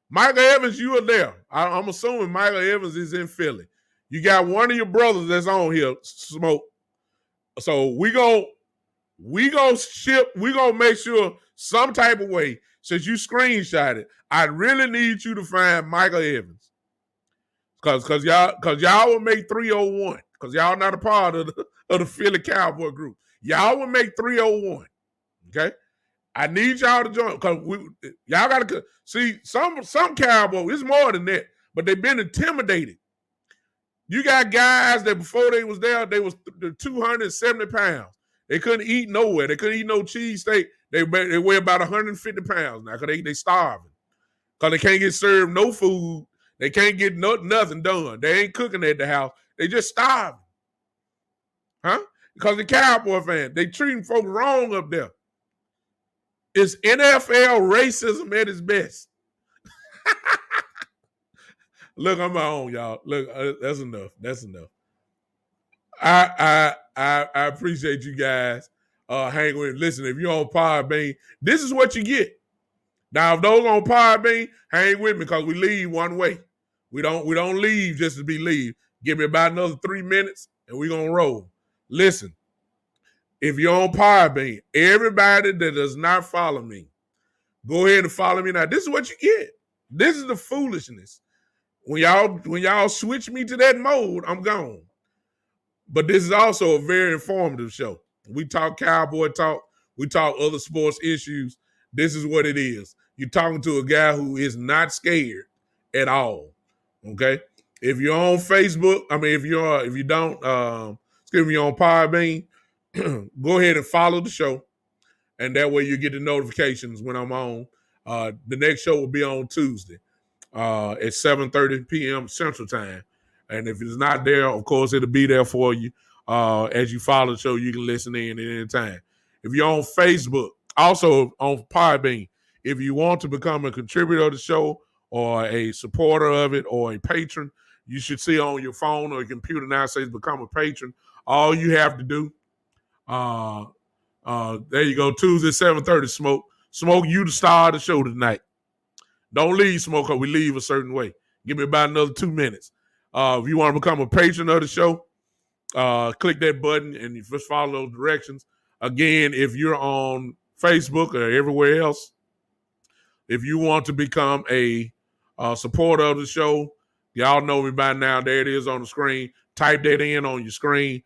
Michael Evans, you are there. I'm assuming Michael Evans is in Philly. You got one of your brothers that's on here, Smoke. So we gonna make sure some type of way, since you screenshot it, I really need you to find Michael Evans. Cause y'all will make 301. Cause y'all not a part of the Philly Cowboy group. Y'all will make 301. Okay? I need y'all to join because y'all gotta see some Cowboys, it's more than that, but they've been intimidated. You got guys that before they was there, they was 270 pounds. They couldn't eat nowhere. They couldn't eat no cheesesteak. They weigh about 150 pounds now because they starving. Because they can't get served no food. They can't get nothing done. They ain't cooking at the house. They just starving. Huh? Because the Cowboy fans, they treating folks wrong up there. It's NFL racism at its best. Look, I'm my own, y'all. Look, that's enough. I appreciate you guys hanging with. Listen, if you're on Podbean, this is what you get. Now, if those on Podbean, hang with me because we leave one way. We don't leave just to be leave. Give me about another 3 minutes and we're gonna roll. Listen, if you're on Podbean, everybody that does not follow me, go ahead and follow me now. This is what you get. This is the foolishness. When y'all switch me to that mode, I'm gone. But this is also a very informative show. We talk Cowboy talk. We talk other sports issues. This is what it is. You're talking to a guy who is not scared at all. Okay? If you're on Facebook, if you're on Podbean, go ahead and follow the show. And that way you get the notifications when I'm on. The next show will be on Tuesday at 7:30 p.m. Central Time. And if it's not there, of course, it'll be there for you. As you follow the show, you can listen in at any time. If you're on Facebook, also on Podbean, if you want to become a contributor of the show or a supporter of it or a patron, you should see on your phone or your computer now says become a patron. All you have to do, there you go, Tuesday, 7:30, Smoke. Smoke, you the star of the show tonight. Don't leave, Smoke, because we leave a certain way. Give me about another 2 minutes. If you want to become a patron of the show, click that button and you just follow those directions. Again, if you're on Facebook or everywhere else, if you want to become a supporter of the show, y'all know me by now. There it is on the screen. Type that in on your screen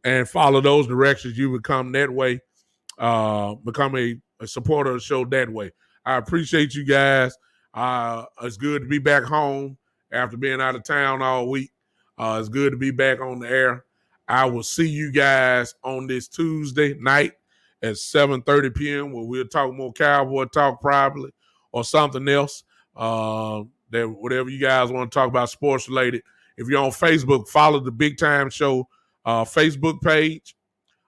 and follow those directions. You become that way. Become a supporter of the show that way. I appreciate you guys. It's good to be back home after being out of town all week. It's good to be back on the air. I will see you guys on this Tuesday night at 7:30 p.m. where we'll talk more Cowboy talk probably or something else. That whatever you guys want to talk about sports related. If you're on Facebook, follow the Big Time Show Facebook page.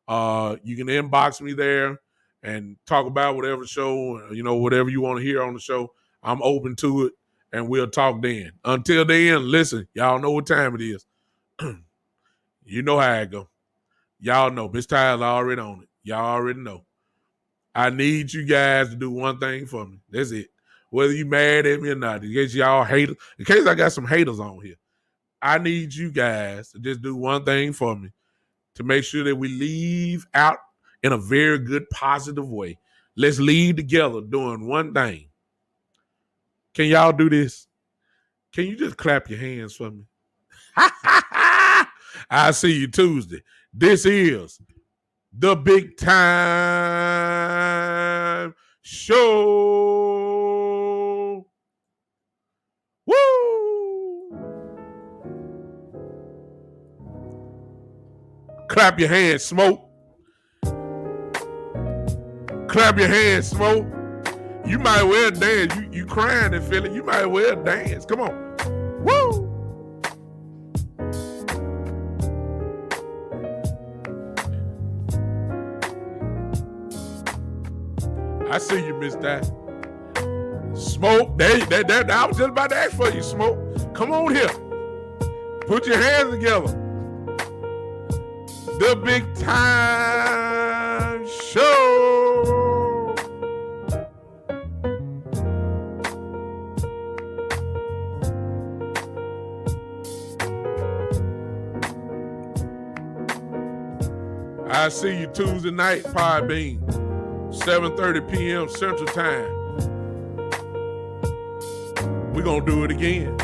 You can inbox me there and talk about whatever show, whatever you want to hear on the show. I'm open to it, and we'll talk then. Until then, listen, y'all know what time it is. You know how it go. Y'all know. Miss Tyler's already on it. Y'all already know. I need you guys to do one thing for me. That's it. whether you mad at me or not, in case y'all haters, in case I got some haters on here, I need you guys to just do one thing for me to make sure that we leave out in a very good, positive way. Let's leave together doing one thing. Can y'all do this? Can you just clap your hands for me? I'll see you Tuesday. This is the Big Time Show. Woo! Clap your hands, Smoke. Clap your hands, Smoke. You might well dance. You crying and feeling. You might well dance. Come on. Woo! I see you, Miss Dad. Smoke. That I was just about to ask for you, Smoke. Come on here. Put your hands together. The Big Time Show. I see you Tuesday night, Podbean, 7:30 p.m. Central Time. We're going to do it again.